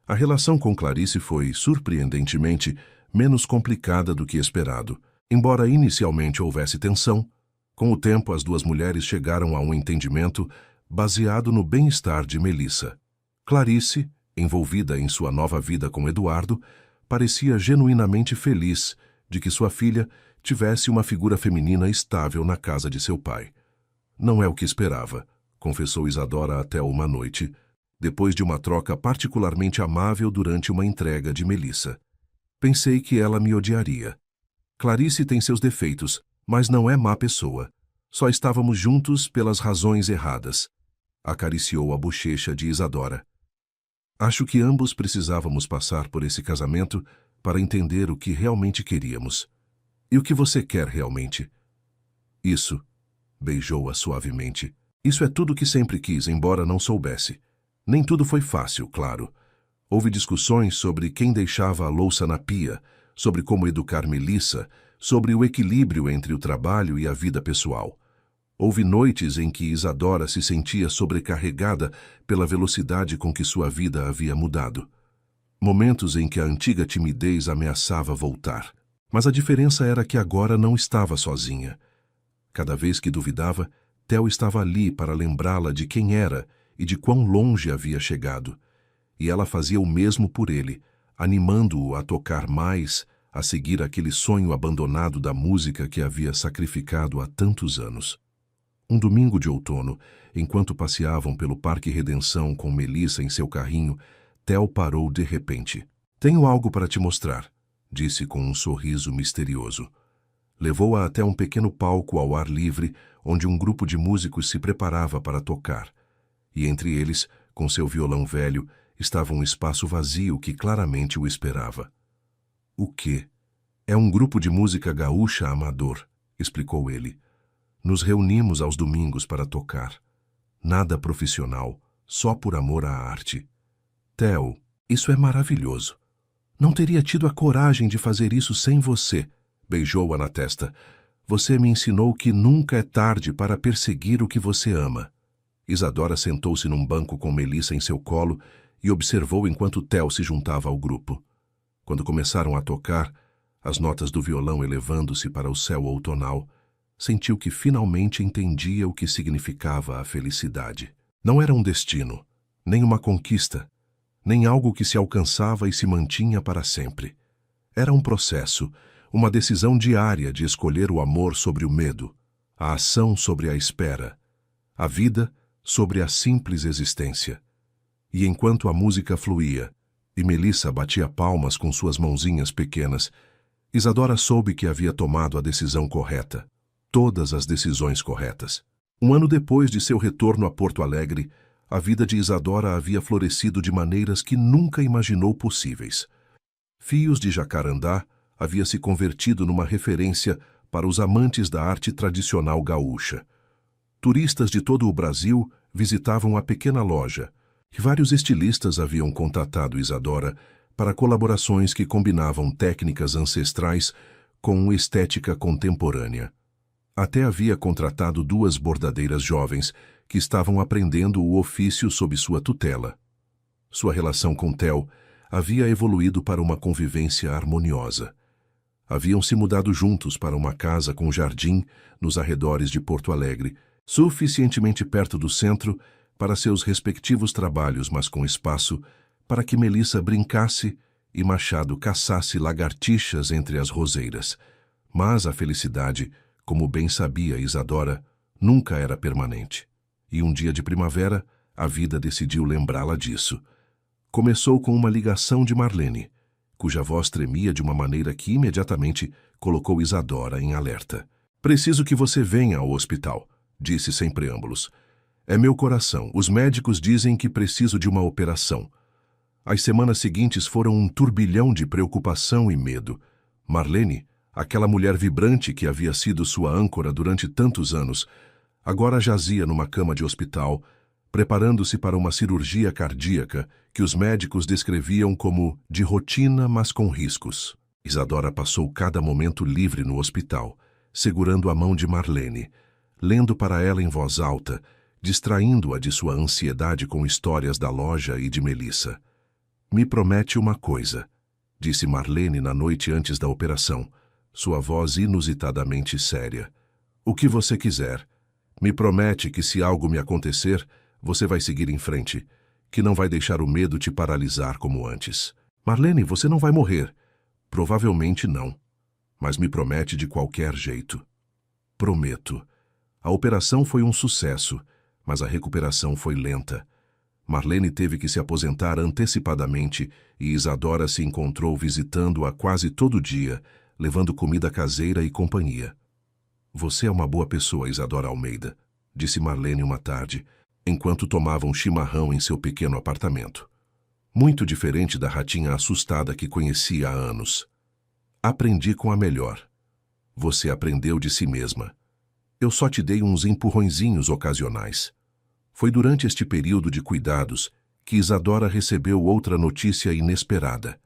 A relação com Clarice foi, surpreendentemente, menos complicada do que esperado. Embora inicialmente houvesse tensão, com o tempo as duas mulheres chegaram a um entendimento baseado no bem-estar de Melissa. Clarice, envolvida em sua nova vida com Eduardo, parecia genuinamente feliz de que sua filha tivesse uma figura feminina estável na casa de seu pai. Não é o que esperava, confessou Isadora até uma noite, depois de uma troca particularmente amável durante uma entrega de Melissa. Pensei que ela me odiaria. Clarice tem seus defeitos, mas não é má pessoa. Só estávamos juntos pelas razões erradas. Acariciou a bochecha de Isadora. Acho que ambos precisávamos passar por esse casamento para entender o que realmente queríamos. E o que você quer realmente? Isso, beijou-a suavemente. Isso é tudo que sempre quis, embora não soubesse. Nem tudo foi fácil, claro. Houve discussões sobre quem deixava a louça na pia, sobre como educar Melissa, sobre o equilíbrio entre o trabalho e a vida pessoal. Houve noites em que Isadora se sentia sobrecarregada pela velocidade com que sua vida havia mudado. Momentos em que a antiga timidez ameaçava voltar. Mas a diferença era que agora não estava sozinha. Cada vez que duvidava, Theo estava ali para lembrá-la de quem era e de quão longe havia chegado. E ela fazia o mesmo por ele, animando-o a tocar mais, a seguir aquele sonho abandonado da música que havia sacrificado há tantos anos. Um domingo de outono, enquanto passeavam pelo Parque Redenção com Melissa em seu carrinho, Theo parou de repente. Tenho algo para te mostrar, disse com um sorriso misterioso. Levou-a até um pequeno palco ao ar livre, onde um grupo de músicos se preparava para tocar. E entre eles, com seu violão velho, estava um espaço vazio que claramente o esperava. O quê? É um grupo de música gaúcha amador, explicou ele. Nos reunimos aos domingos para tocar. Nada profissional, só por amor à arte. Theo, isso é maravilhoso. Não teria tido a coragem de fazer isso sem você, beijou-a na testa. Você me ensinou que nunca é tarde para perseguir o que você ama. Isadora sentou-se num banco com Melissa em seu colo e observou enquanto Theo se juntava ao grupo. Quando começaram a tocar, as notas do violão elevando-se para o céu outonal, sentiu que finalmente entendia o que significava a felicidade. Não era um destino, nem uma conquista, nem algo que se alcançava e se mantinha para sempre. Era um processo, uma decisão diária de escolher o amor sobre o medo, a ação sobre a espera, a vida sobre a simples existência. E enquanto a música fluía, e Melissa batia palmas com suas mãozinhas pequenas, Isadora soube que havia tomado a decisão correta. Todas as decisões corretas. Um ano depois de seu retorno a Porto Alegre, a vida de Isadora havia florescido de maneiras que nunca imaginou possíveis. Fios de Jacarandá havia se convertido numa referência para os amantes da arte tradicional gaúcha. Turistas de todo o Brasil visitavam a pequena loja, e vários estilistas haviam contatado Isadora para colaborações que combinavam técnicas ancestrais com estética contemporânea. Até havia contratado 2 bordadeiras jovens que estavam aprendendo o ofício sob sua tutela. Sua relação com Theo havia evoluído para uma convivência harmoniosa. Haviam se mudado juntos para uma casa com jardim nos arredores de Porto Alegre, suficientemente perto do centro para seus respectivos trabalhos, mas com espaço para que Melissa brincasse e Machado caçasse lagartixas entre as roseiras. Mas a felicidade, como bem sabia Isadora, nunca era permanente. E um dia de primavera, a vida decidiu lembrá-la disso. Começou com uma ligação de Marlene, cuja voz tremia de uma maneira que imediatamente colocou Isadora em alerta. "Preciso que você venha ao hospital", disse sem preâmbulos. "É meu coração. Os médicos dizem que preciso de uma operação." As semanas seguintes foram um turbilhão de preocupação e medo. Marlene, aquela mulher vibrante que havia sido sua âncora durante tantos anos, agora jazia numa cama de hospital, preparando-se para uma cirurgia cardíaca que os médicos descreviam como de rotina, mas com riscos. Isadora passou cada momento livre no hospital, segurando a mão de Marlene, lendo para ela em voz alta, distraindo-a de sua ansiedade com histórias da loja e de Melissa. "Me promete uma coisa", disse Marlene na noite antes da operação, sua voz inusitadamente séria. "O que você quiser. Me promete que se algo me acontecer, você vai seguir em frente, que não vai deixar o medo te paralisar como antes." "Marlene, você não vai morrer." "Provavelmente não, mas me promete de qualquer jeito." "Prometo." A operação foi um sucesso, mas a recuperação foi lenta. Marlene teve que se aposentar antecipadamente e Isadora se encontrou visitando-a quase todo dia, levando comida caseira e companhia. "Você é uma boa pessoa, Isadora Almeida", disse Marlene uma tarde, enquanto tomavam chimarrão em seu pequeno apartamento. Muito diferente da ratinha assustada que conhecia há anos. "Aprendi com a melhor. Você aprendeu de si mesma. Eu só te dei uns empurrõezinhos ocasionais." Foi durante este período de cuidados que Isadora recebeu outra notícia inesperada.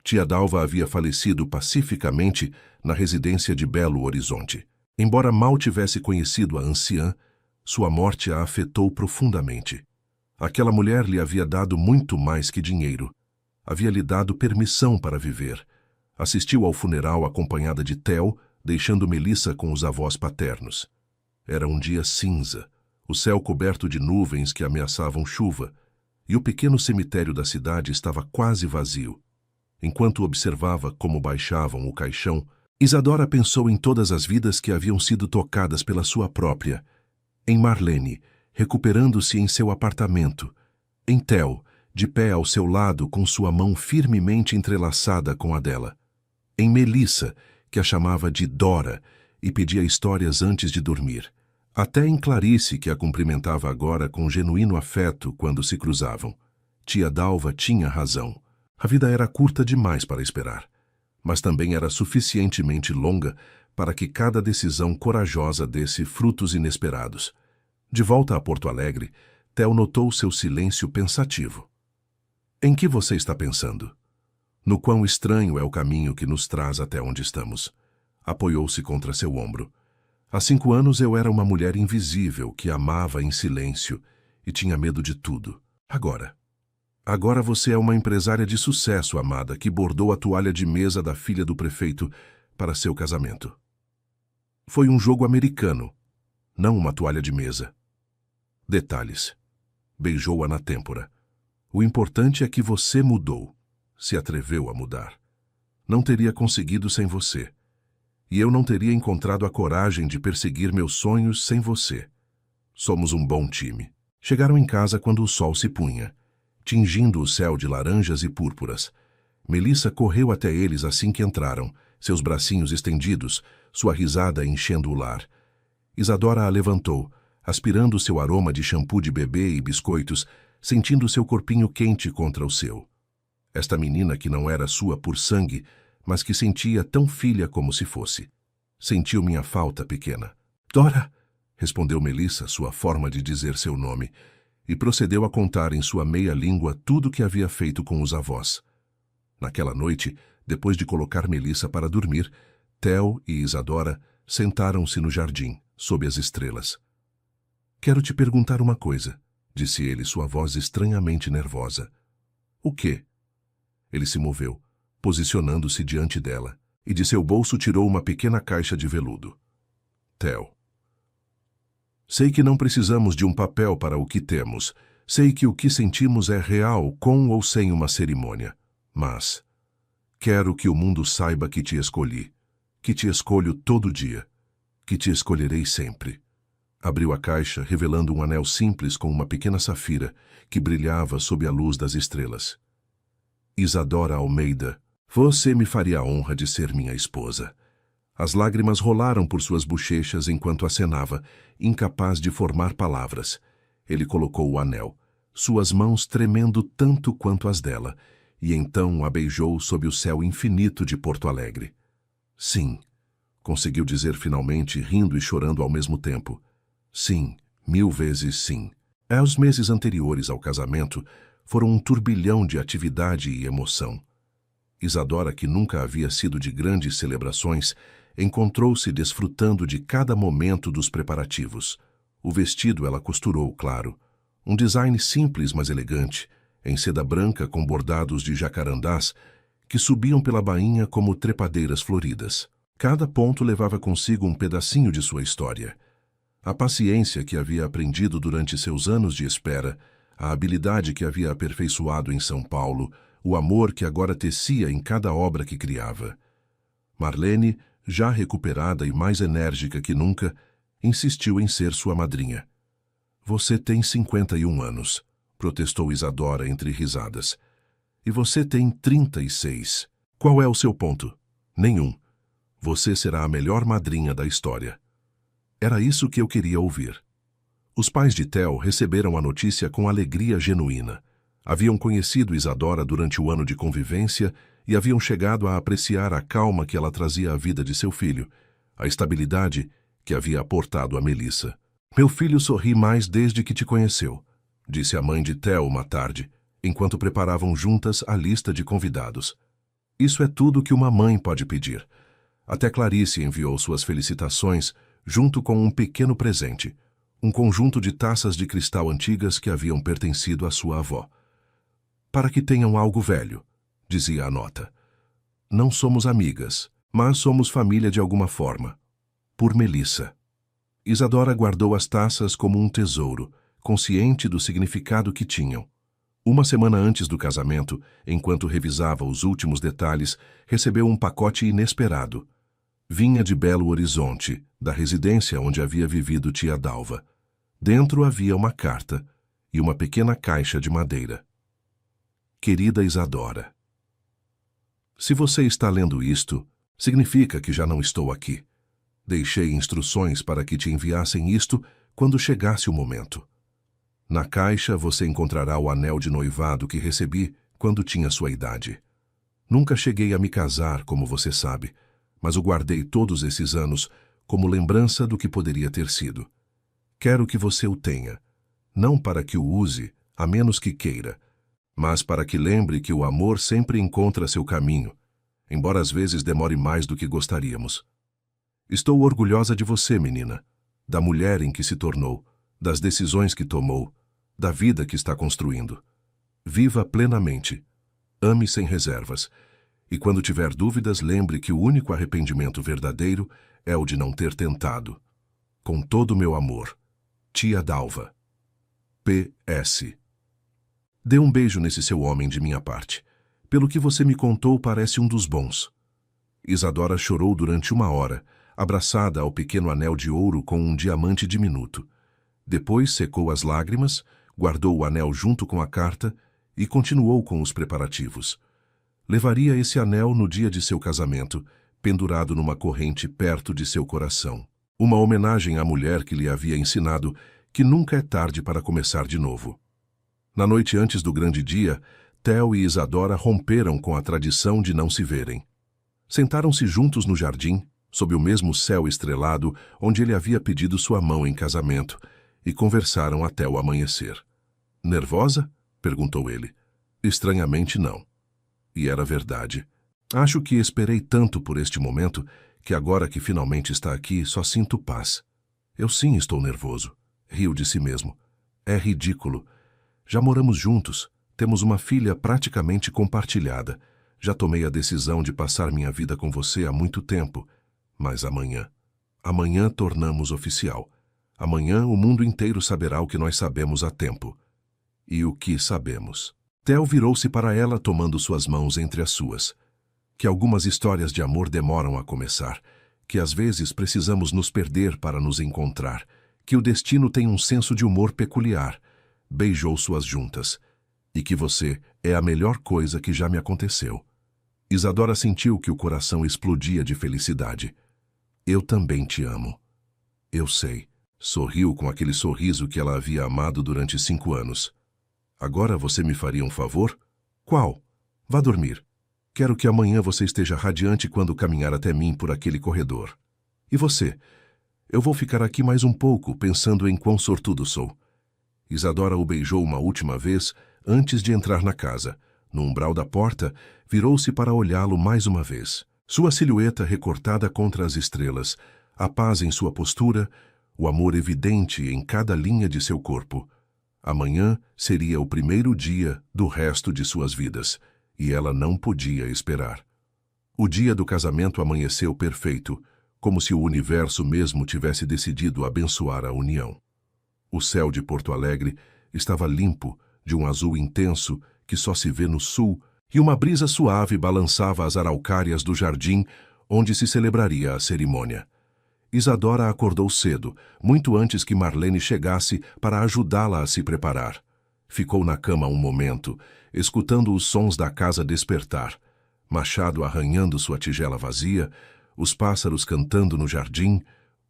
Tia Dalva havia falecido pacificamente na residência de Belo Horizonte. Embora mal tivesse conhecido a anciã, sua morte a afetou profundamente. Aquela mulher lhe havia dado muito mais que dinheiro. Havia lhe dado permissão para viver. Assistiu ao funeral acompanhada de Theo, deixando Melissa com os avós paternos. Era um dia cinza, o céu coberto de nuvens que ameaçavam chuva, e o pequeno cemitério da cidade estava quase vazio. Enquanto observava como baixavam o caixão, Isadora pensou em todas as vidas que haviam sido tocadas pela sua própria, em Marlene, recuperando-se em seu apartamento, em Theo, de pé ao seu lado com sua mão firmemente entrelaçada com a dela, em Melissa, que a chamava de Dora e pedia histórias antes de dormir, até em Clarice, que a cumprimentava agora com genuíno afeto quando se cruzavam. Tia Dalva tinha razão. A vida era curta demais para esperar, mas também era suficientemente longa para que cada decisão corajosa desse frutos inesperados. De volta a Porto Alegre, Theo notou seu silêncio pensativo. "Em que você está pensando?" "No quão estranho é o caminho que nos traz até onde estamos." Apoiou-se contra seu ombro. "Há 5 anos eu era uma mulher invisível que amava em silêncio e tinha medo de tudo. Agora você é uma empresária de sucesso, amada, que bordou a toalha de mesa da filha do prefeito para seu casamento. Foi um jogo americano, não uma toalha de mesa." "Detalhes." Beijou-a na têmpora. "O importante é que você mudou. Se atreveu a mudar. Não teria conseguido sem você. E eu não teria encontrado a coragem de perseguir meus sonhos sem você. Somos um bom time." Chegaram em casa quando o sol se punha, tingindo o céu de laranjas e púrpuras. Melissa correu até eles assim que entraram, seus bracinhos estendidos, sua risada enchendo o lar. Isadora a levantou, aspirando seu aroma de shampoo de bebê e biscoitos, sentindo seu corpinho quente contra o seu. Esta menina que não era sua por sangue, mas que sentia tão filha como se fosse. "Sentiu minha falta, pequena?" "Dora!" respondeu Melissa, sua forma de dizer seu nome, e procedeu a contar em sua meia-língua tudo o que havia feito com os avós. Naquela noite, depois de colocar Melissa para dormir, Theo e Isadora sentaram-se no jardim, sob as estrelas. Quero te perguntar uma coisa, disse ele, sua voz estranhamente nervosa. O quê? Ele se moveu, posicionando-se diante dela, e de seu bolso tirou uma pequena caixa de veludo. Theo. Sei que não precisamos de um papel para o que temos. Sei que o que sentimos é real, com ou sem uma cerimônia. Mas quero que o mundo saiba que te escolhi, que te escolho todo dia, que te escolherei sempre. Abriu a caixa, revelando um anel simples com uma pequena safira que brilhava sob a luz das estrelas. Isadora Almeida, você me faria a honra de ser minha esposa. As lágrimas rolaram por suas bochechas enquanto acenava, incapaz de formar palavras. Ele colocou o anel, suas mãos tremendo tanto quanto as dela, e então a beijou sob o céu infinito de Porto Alegre. Sim, conseguiu dizer finalmente, rindo e chorando ao mesmo tempo. Sim, 1000 vezes sim. Os meses anteriores ao casamento foram um turbilhão de atividade e emoção. Isadora, que nunca havia sido de grandes celebrações, encontrou-se desfrutando de cada momento dos preparativos. O vestido ela costurou, claro. Um design simples, mas elegante, em seda branca com bordados de jacarandás que subiam pela bainha como trepadeiras floridas. Cada ponto levava consigo um pedacinho de sua história. A paciência que havia aprendido durante seus anos de espera, a habilidade que havia aperfeiçoado em São Paulo, o amor que agora tecia em cada obra que criava. Marlene, já recuperada e mais enérgica que nunca, insistiu em ser sua madrinha. Você tem 51 anos, protestou Isadora entre risadas. E você tem 36. Qual é o seu ponto? Nenhum. Você será a melhor madrinha da história. Era isso que eu queria ouvir. Os pais de Theo receberam a notícia com alegria genuína. Haviam conhecido Isadora durante o ano de convivência e haviam chegado a apreciar a calma que ela trazia à vida de seu filho, a estabilidade que havia aportado a Melissa. Meu filho sorri mais desde que te conheceu, disse a mãe de Theo uma tarde, enquanto preparavam juntas a lista de convidados. Isso é tudo que uma mãe pode pedir. Até Clarice enviou suas felicitações junto com um pequeno presente, um conjunto de taças de cristal antigas que haviam pertencido à sua avó. Para que tenham algo velho, dizia a nota. Não somos amigas, mas somos família de alguma forma. Por Melissa. Isadora guardou as taças como um tesouro, consciente do significado que tinham. Uma semana antes do casamento, enquanto revisava os últimos detalhes, recebeu um pacote inesperado. Vinha de Belo Horizonte, da residência onde havia vivido tia Dalva. Dentro havia uma carta e uma pequena caixa de madeira. Querida Isadora, se você está lendo isto, significa que já não estou aqui. Deixei instruções para que te enviassem isto quando chegasse o momento. Na caixa você encontrará o anel de noivado que recebi quando tinha sua idade. Nunca cheguei a me casar, como você sabe, mas o guardei todos esses anos como lembrança do que poderia ter sido. Quero que você o tenha, não para que o use, a menos que queira, mas para que lembre que o amor sempre encontra seu caminho, embora às vezes demore mais do que gostaríamos. Estou orgulhosa de você, menina, da mulher em que se tornou, das decisões que tomou, da vida que está construindo. Viva plenamente, ame sem reservas, e quando tiver dúvidas, lembre que o único arrependimento verdadeiro é o de não ter tentado. Com todo o meu amor, tia Dalva. P.S. Dê um beijo nesse seu homem de minha parte. Pelo que você me contou, parece um dos bons. Isadora chorou durante 1 hora, abraçada ao pequeno anel de ouro com um diamante diminuto. Depois secou as lágrimas, guardou o anel junto com a carta e continuou com os preparativos. Levaria esse anel no dia de seu casamento, pendurado numa corrente perto de seu coração. Uma homenagem à mulher que lhe havia ensinado que nunca é tarde para começar de novo. Na noite antes do grande dia, Theo e Isadora romperam com a tradição de não se verem. Sentaram-se juntos no jardim, sob o mesmo céu estrelado onde ele havia pedido sua mão em casamento, e conversaram até o amanhecer. Nervosa? Perguntou ele. Estranhamente não. E era verdade. Acho que esperei tanto por este momento que agora que finalmente está aqui só sinto paz. Eu sim estou nervoso. Riu de si mesmo. É ridículo. Já moramos juntos. Temos uma filha praticamente compartilhada. Já tomei a decisão de passar minha vida com você há muito tempo. Mas amanhã tornamos oficial. Amanhã o mundo inteiro saberá o que nós sabemos há tempo. E o que sabemos? Theo virou-se para ela tomando suas mãos entre as suas. Que algumas histórias de amor demoram a começar, que às vezes precisamos nos perder para nos encontrar, que o destino tem um senso de humor peculiar. Beijou suas juntas. E que você é a melhor coisa que já me aconteceu. Isadora sentiu que o coração explodia de felicidade. Eu também te amo. Eu sei. Sorriu com aquele sorriso que ela havia amado durante 5 anos. Agora você me faria um favor? Qual? Vá dormir. Quero que amanhã você esteja radiante quando caminhar até mim por aquele corredor. E você? Eu vou ficar aqui mais um pouco, pensando em quão sortudo sou. Isadora o beijou uma última vez antes de entrar na casa. No umbral da porta, virou-se para olhá-lo mais uma vez. Sua silhueta recortada contra as estrelas, a paz em sua postura, o amor evidente em cada linha de seu corpo. Amanhã seria o primeiro dia do resto de suas vidas, e ela não podia esperar. O dia do casamento amanheceu perfeito, como se o universo mesmo tivesse decidido abençoar a união. O céu de Porto Alegre estava limpo, de um azul intenso que só se vê no sul, e uma brisa suave balançava as araucárias do jardim onde se celebraria a cerimônia. Isadora acordou cedo, muito antes que Marlene chegasse para ajudá-la a se preparar. Ficou na cama um momento, escutando os sons da casa despertar. Machado arranhando sua tigela vazia, os pássaros cantando no jardim,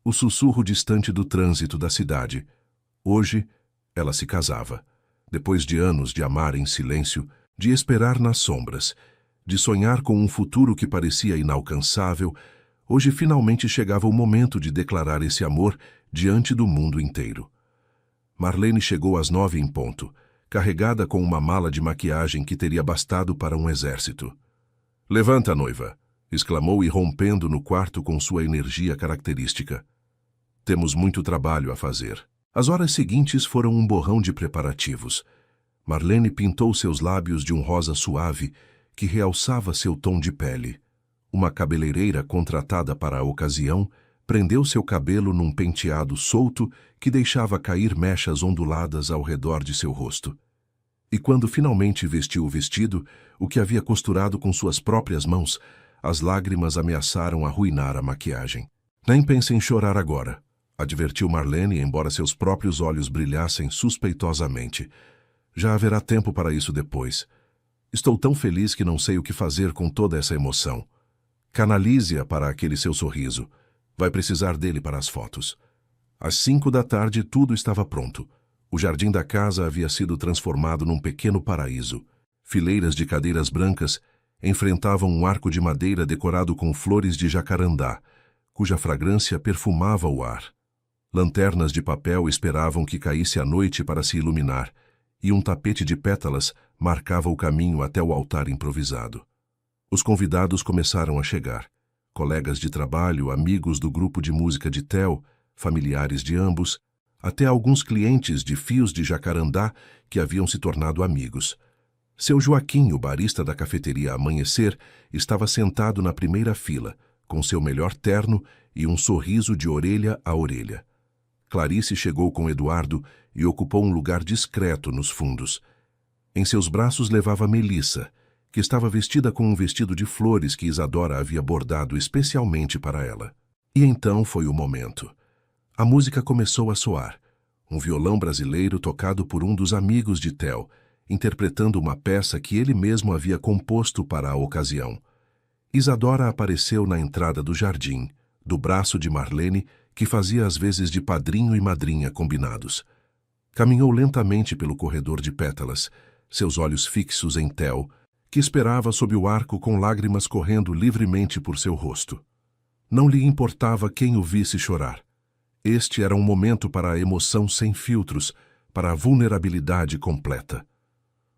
o sussurro distante do trânsito da cidade. Hoje, ela se casava. Depois de anos de amar em silêncio, de esperar nas sombras, de sonhar com um futuro que parecia inalcançável, hoje finalmente chegava o momento de declarar esse amor diante do mundo inteiro. Marlene chegou às 9 em ponto, carregada com uma mala de maquiagem que teria bastado para um exército. "Levanta, noiva!" exclamou, irrompendo no quarto com sua energia característica. "Temos muito trabalho a fazer." As horas seguintes foram um borrão de preparativos. Marlene pintou seus lábios de um rosa suave que realçava seu tom de pele. Uma cabeleireira contratada para a ocasião prendeu seu cabelo num penteado solto que deixava cair mechas onduladas ao redor de seu rosto. E quando finalmente vestiu o vestido, o que havia costurado com suas próprias mãos, as lágrimas ameaçaram arruinar a maquiagem. "Nem pense em chorar agora", advertiu Marlene, embora seus próprios olhos brilhassem suspeitosamente. "Já haverá tempo para isso depois. Estou tão feliz que não sei o que fazer com toda essa emoção. Canalize-a para aquele seu sorriso. Vai precisar dele para as fotos." Às 5 da tarde tudo estava pronto. O jardim da casa havia sido transformado num pequeno paraíso. Fileiras de cadeiras brancas enfrentavam um arco de madeira decorado com flores de jacarandá, cuja fragrância perfumava o ar. Lanternas de papel esperavam que caísse a noite para se iluminar, e um tapete de pétalas marcava o caminho até o altar improvisado. Os convidados começaram a chegar. Colegas de trabalho, amigos do grupo de música de Theo, familiares de ambos, até alguns clientes de fios de jacarandá que haviam se tornado amigos. Seu Joaquim, o barista da cafeteria Amanhecer, estava sentado na primeira fila, com seu melhor terno e um sorriso de orelha a orelha. Clarice chegou com Eduardo e ocupou um lugar discreto nos fundos. Em seus braços levava Melissa, que estava vestida com um vestido de flores que Isadora havia bordado especialmente para ela. E então foi o momento. A música começou a soar. Um violão brasileiro tocado por um dos amigos de Theo, interpretando uma peça que ele mesmo havia composto para a ocasião. Isadora apareceu na entrada do jardim, do braço de Marlene, que fazia às vezes de padrinho e madrinha combinados. Caminhou lentamente pelo corredor de pétalas, seus olhos fixos em Theo, que esperava sob o arco com lágrimas correndo livremente por seu rosto. Não lhe importava quem o visse chorar. Este era um momento para a emoção sem filtros, para a vulnerabilidade completa.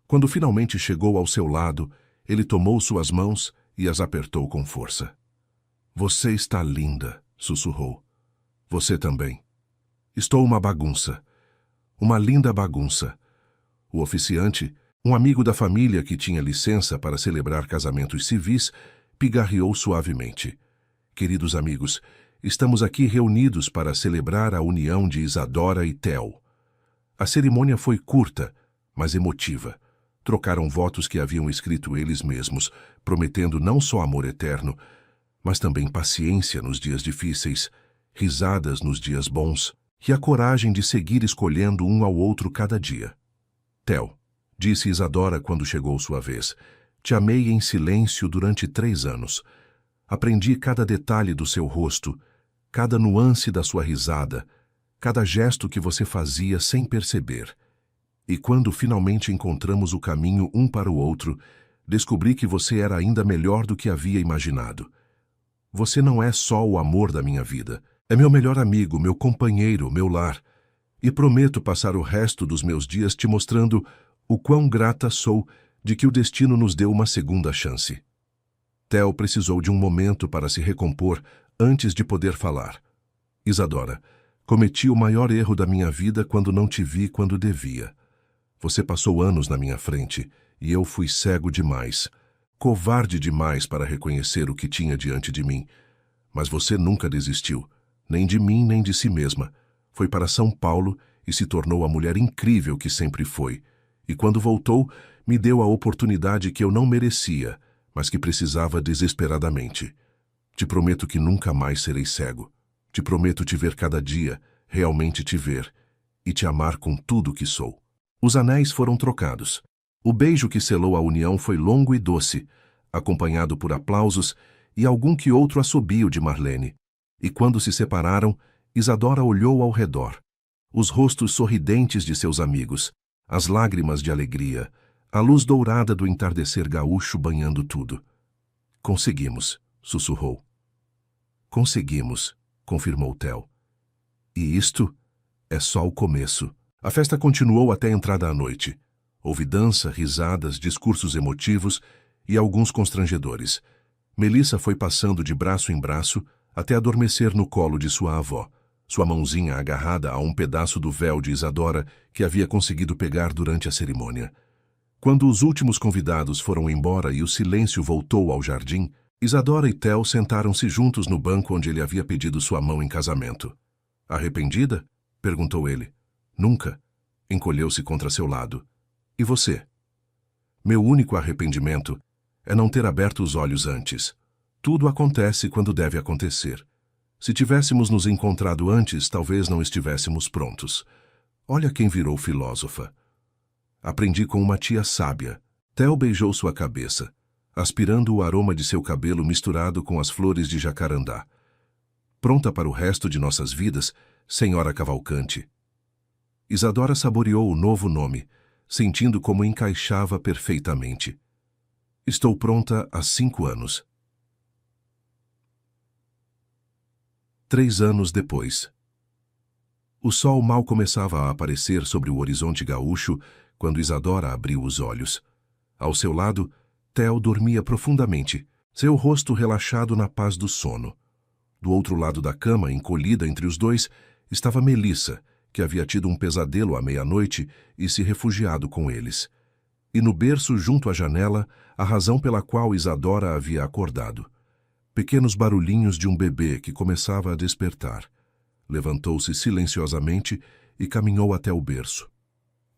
Quando finalmente chegou ao seu lado, ele tomou suas mãos e as apertou com força. "Você está linda", sussurrou. "Você também. Estou uma bagunça. Uma linda bagunça." O oficiante, um amigo da família que tinha licença para celebrar casamentos civis, pigarreou suavemente. "Queridos amigos, estamos aqui reunidos para celebrar a união de Isadora e Theo." A cerimônia foi curta, mas emotiva. Trocaram votos que haviam escrito eles mesmos, prometendo não só amor eterno, mas também paciência nos dias difíceis, risadas nos dias bons e a coragem de seguir escolhendo um ao outro cada dia. "Theo", disse Isadora quando chegou sua vez, "te amei em silêncio durante 3 anos. Aprendi cada detalhe do seu rosto, cada nuance da sua risada, cada gesto que você fazia sem perceber. E quando finalmente encontramos o caminho um para o outro, descobri que você era ainda melhor do que havia imaginado. Você não é só o amor da minha vida, é meu melhor amigo, meu companheiro, meu lar. E prometo passar o resto dos meus dias te mostrando o quão grata sou de que o destino nos deu uma segunda chance." Theo precisou de um momento para se recompor antes de poder falar. "Isadora, cometi o maior erro da minha vida quando não te vi quando devia. Você passou anos na minha frente e eu fui cego demais, covarde demais para reconhecer o que tinha diante de mim. Mas você nunca desistiu, nem de mim nem de si mesma. Foi para São Paulo e se tornou a mulher incrível que sempre foi. E quando voltou, me deu a oportunidade que eu não merecia, mas que precisava desesperadamente. Te prometo que nunca mais serei cego. Te prometo te ver cada dia, realmente te ver, e te amar com tudo o que sou." Os anéis foram trocados. O beijo que selou a união foi longo e doce, acompanhado por aplausos e algum que outro assobio de Marlene. E quando se separaram, Isadora olhou ao redor. Os rostos sorridentes de seus amigos, as lágrimas de alegria, a luz dourada do entardecer gaúcho banhando tudo. "Conseguimos", sussurrou. "Conseguimos", confirmou Theo. "E isto é só o começo." A festa continuou até a entrada à noite. Houve dança, risadas, discursos emotivos e alguns constrangedores. Melissa foi passando de braço em braço até adormecer no colo de sua avó, sua mãozinha agarrada a um pedaço do véu de Isadora que havia conseguido pegar durante a cerimônia. Quando os últimos convidados foram embora e o silêncio voltou ao jardim, Isadora e Theo sentaram-se juntos no banco onde ele havia pedido sua mão em casamento. "Arrependida?" perguntou ele. "Nunca." Encolheu-se contra seu lado. "E você?" "Meu único arrependimento é não ter aberto os olhos antes. Tudo acontece quando deve acontecer. Se tivéssemos nos encontrado antes, talvez não estivéssemos prontos. Olha quem virou filósofa." "Aprendi com uma tia sábia." Theo beijou sua cabeça, aspirando o aroma de seu cabelo misturado com as flores de jacarandá. "Pronta para o resto de nossas vidas, senhora Cavalcante." Isadora saboreou o novo nome, sentindo como encaixava perfeitamente. "Estou pronta há 5 anos." 3 anos depois. O sol mal começava a aparecer sobre o horizonte gaúcho quando Isadora abriu os olhos. Ao seu lado, Theo dormia profundamente, seu rosto relaxado na paz do sono. Do outro lado da cama, encolhida entre os dois, estava Melissa, que havia tido um pesadelo à meia-noite e se refugiado com eles. E no berço junto à janela, a razão pela qual Isadora havia acordado. Pequenos barulhinhos de um bebê que começava a despertar. Levantou-se silenciosamente e caminhou até o berço.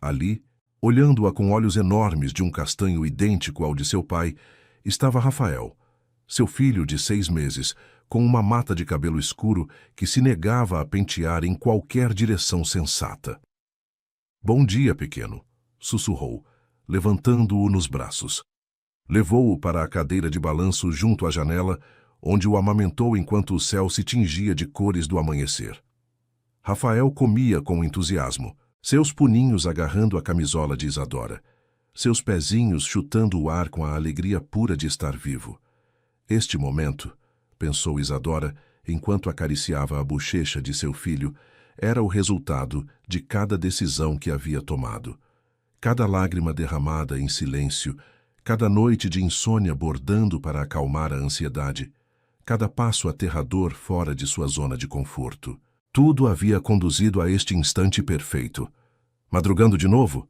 Ali, olhando-a com olhos enormes de um castanho idêntico ao de seu pai, estava Rafael, seu filho de 6 meses, com uma mata de cabelo escuro que se negava a pentear em qualquer direção sensata. "Bom dia, pequeno", sussurrou, levantando-o nos braços. Levou-o para a cadeira de balanço junto à janela, onde o amamentou enquanto o céu se tingia de cores do amanhecer. Rafael comia com entusiasmo, seus puninhos agarrando a camisola de Isadora, seus pezinhos chutando o ar com a alegria pura de estar vivo. Este momento, pensou Isadora, enquanto acariciava a bochecha de seu filho, era o resultado de cada decisão que havia tomado. Cada lágrima derramada em silêncio, cada noite de insônia bordando para acalmar a ansiedade, cada passo aterrador fora de sua zona de conforto. Tudo havia conduzido a este instante perfeito. Madrugando de novo,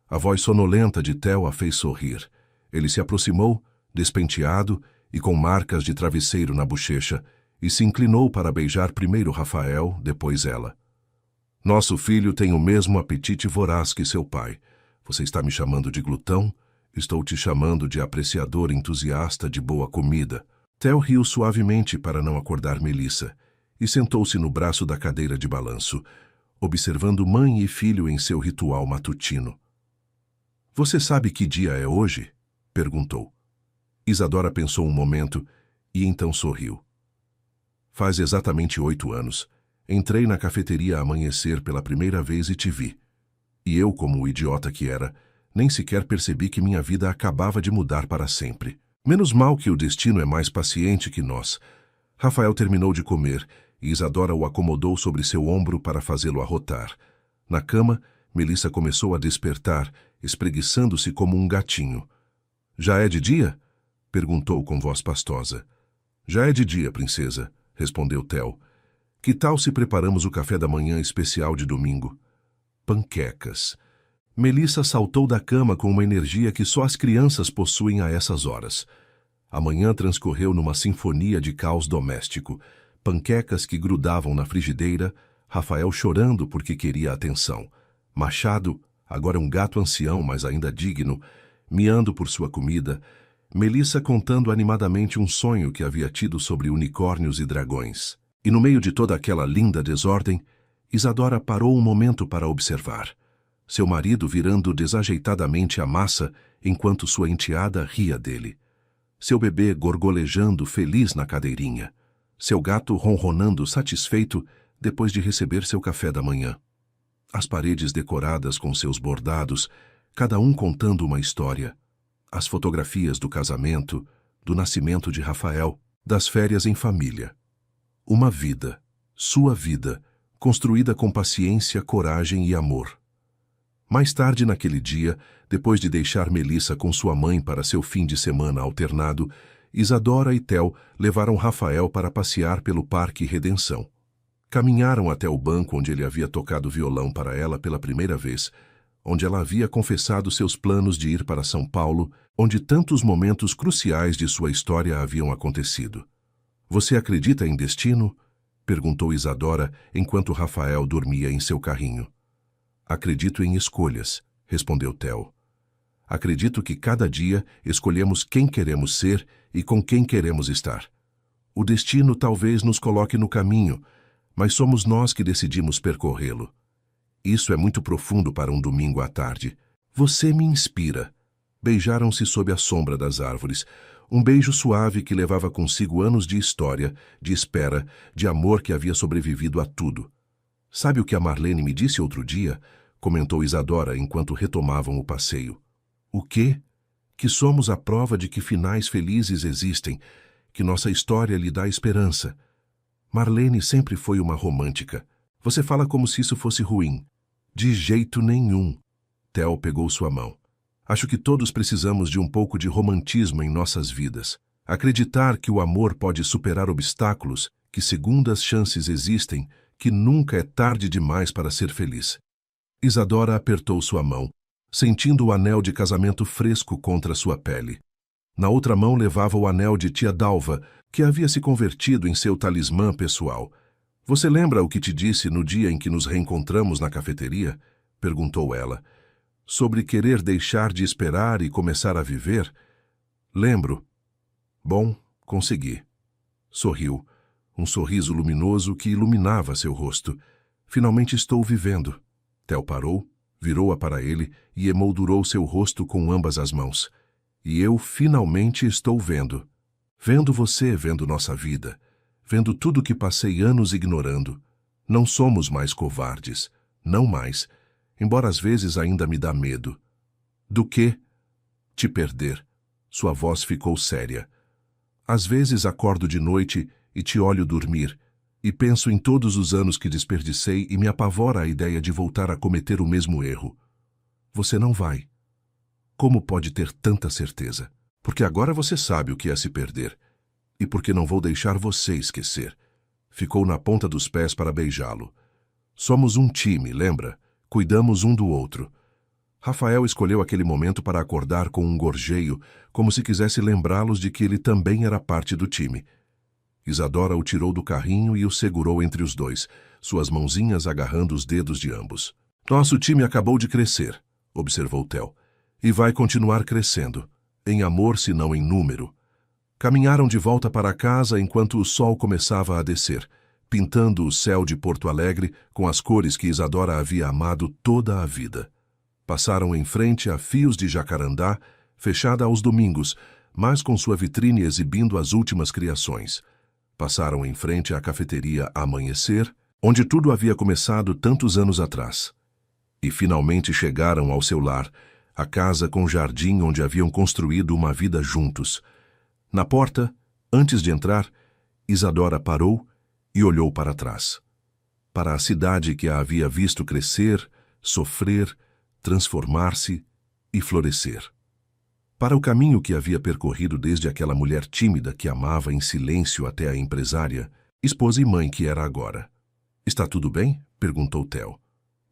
a voz sonolenta de Theo a fez sorrir. Ele se aproximou, despenteado e com marcas de travesseiro na bochecha, e se inclinou para beijar primeiro Rafael, depois ela. Nosso filho tem o mesmo apetite voraz que seu pai. Você está me chamando de glutão? Estou te chamando de apreciador entusiasta de boa comida. Theo riu suavemente para não acordar Melissa e sentou-se no braço da cadeira de balanço, observando mãe e filho em seu ritual matutino. Você sabe que dia é hoje? Perguntou. Isadora pensou um momento e então sorriu. Faz exatamente 8 anos. Entrei na cafeteria a amanhecer pela primeira vez e te vi. E eu, como o idiota que era, nem sequer percebi que minha vida acabava de mudar para sempre. Menos mal que o destino é mais paciente que nós. Rafael terminou de comer e Isadora o acomodou sobre seu ombro para fazê-lo arrotar. Na cama, Melissa começou a despertar, espreguiçando-se como um gatinho. Já é de dia? Perguntou com voz pastosa. Já é de dia, princesa, respondeu Theo. Que tal se preparamos o café da manhã especial de domingo? Panquecas. Melissa saltou da cama com uma energia que só as crianças possuem a essas horas. A manhã transcorreu numa sinfonia de caos doméstico. Panquecas que grudavam na frigideira, Rafael chorando porque queria atenção. Machado, agora um gato ancião, mas ainda digno, miando por sua comida. Melissa contando animadamente um sonho que havia tido sobre unicórnios e dragões. E no meio de toda aquela linda desordem, Isadora parou um momento para observar. Seu marido virando desajeitadamente a massa enquanto sua enteada ria dele. Seu bebê gorgolejando feliz na cadeirinha. Seu gato ronronando satisfeito depois de receber seu café da manhã. As paredes decoradas com seus bordados, cada um contando uma história. As fotografias do casamento, do nascimento de Rafael, das férias em família. Uma vida, sua vida, construída com paciência, coragem e amor. Mais tarde naquele dia, depois de deixar Melissa com sua mãe para seu fim de semana alternado, Isadora e Theo levaram Rafael para passear pelo Parque Redenção. Caminharam até o banco onde ele havia tocado violão para ela pela primeira vez, onde ela havia confessado seus planos de ir para São Paulo, onde tantos momentos cruciais de sua história haviam acontecido. Você acredita em destino? Perguntou Isadora enquanto Rafael dormia em seu carrinho. Acredito em escolhas, respondeu Theo. Acredito que cada dia escolhemos quem queremos ser e com quem queremos estar. O destino talvez nos coloque no caminho, mas somos nós que decidimos percorrê-lo. Isso é muito profundo para um domingo à tarde. Você me inspira. Beijaram-se sob a sombra das árvores. Um beijo suave que levava consigo anos de história, de espera, de amor que havia sobrevivido a tudo. Sabe o que a Marlene me disse outro dia? Comentou Isadora enquanto retomavam o passeio. O quê? Que somos a prova de que finais felizes existem, que nossa história lhe dá esperança. Marlene sempre foi uma romântica. Você fala como se isso fosse ruim. De jeito nenhum. Theo pegou sua mão. Acho que todos precisamos de um pouco de romantismo em nossas vidas. Acreditar que o amor pode superar obstáculos, que segundas chances existem, que nunca é tarde demais para ser feliz. Isadora apertou sua mão, sentindo o anel de casamento fresco contra sua pele. Na outra mão levava o anel de tia Dalva, que havia se convertido em seu talismã pessoal. Você lembra o que te disse no dia em que nos reencontramos na cafeteria? Perguntou ela. Sobre querer deixar de esperar e começar a viver? Lembro. Bom, consegui. Sorriu, um sorriso luminoso que iluminava seu rosto. Finalmente estou vivendo. Theo parou, virou-a para ele e emoldurou seu rosto com ambas as mãos. E eu finalmente estou vendo. Vendo você, vendo nossa vida. Vendo tudo que passei anos ignorando. Não somos mais covardes. Não mais. Embora às vezes ainda me dá medo. Do quê? Te perder. Sua voz ficou séria. Às vezes acordo de noite e te olho dormir, e penso em todos os anos que desperdicei e me apavora a ideia de voltar a cometer o mesmo erro. Você não vai. Como pode ter tanta certeza? Porque agora você sabe o que é se perder. E porque não vou deixar você esquecer. Ficou na ponta dos pés para beijá-lo. Somos um time, lembra? Cuidamos um do outro. Rafael escolheu aquele momento para acordar com um gorjeio, como se quisesse lembrá-los de que ele também era parte do time. Isadora o tirou do carrinho e o segurou entre os dois, suas mãozinhas agarrando os dedos de ambos. Nosso time acabou de crescer, observou Theo, e vai continuar crescendo, em amor se não em número. Caminharam de volta para casa enquanto o sol começava a descer, pintando o céu de Porto Alegre com as cores que Isadora havia amado toda a vida. Passaram em frente a Fios de Jacarandá, fechada aos domingos, mas com sua vitrine exibindo as últimas criações. Passaram em frente à cafeteria Amanhecer, onde tudo havia começado tantos anos atrás. E finalmente chegaram ao seu lar, a casa com jardim onde haviam construído uma vida juntos. Na porta, antes de entrar, Isadora parou e olhou para trás. Para a cidade que a havia visto crescer, sofrer, transformar-se e florescer. Para o caminho que havia percorrido desde aquela mulher tímida que amava em silêncio até a empresária, esposa e mãe que era agora. Está tudo bem? Perguntou Theo.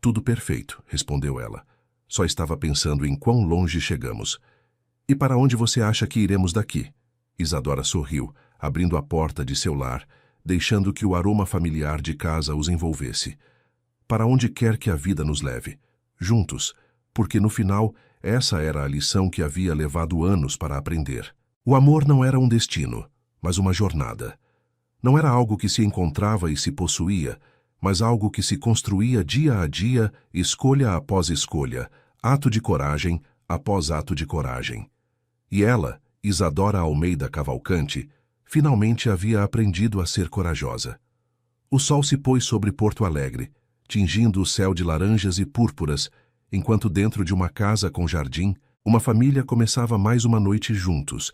Tudo perfeito, respondeu ela. Só estava pensando em quão longe chegamos. E para onde você acha que iremos daqui? Isadora sorriu, abrindo a porta de seu lar, deixando que o aroma familiar de casa os envolvesse. Para onde quer que a vida nos leve. Juntos, porque no final essa era a lição que havia levado anos para aprender. O amor não era um destino, mas uma jornada. Não era algo que se encontrava e se possuía, mas algo que se construía dia a dia, escolha após escolha, ato de coragem após ato de coragem. E ela, Isadora Almeida Cavalcante, finalmente havia aprendido a ser corajosa. O sol se pôs sobre Porto Alegre, tingindo o céu de laranjas e púrpuras, enquanto dentro de uma casa com jardim, uma família começava mais uma noite juntos,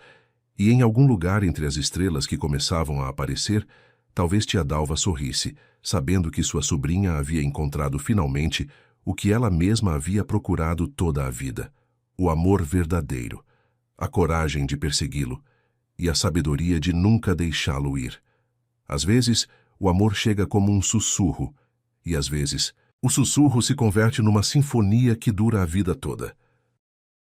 e em algum lugar entre as estrelas que começavam a aparecer, talvez tia Dalva sorrisse, sabendo que sua sobrinha havia encontrado finalmente o que ela mesma havia procurado toda a vida: o amor verdadeiro, a coragem de persegui-lo e a sabedoria de nunca deixá-lo ir. Às vezes, o amor chega como um sussurro, e às vezes, o sussurro se converte numa sinfonia que dura a vida toda.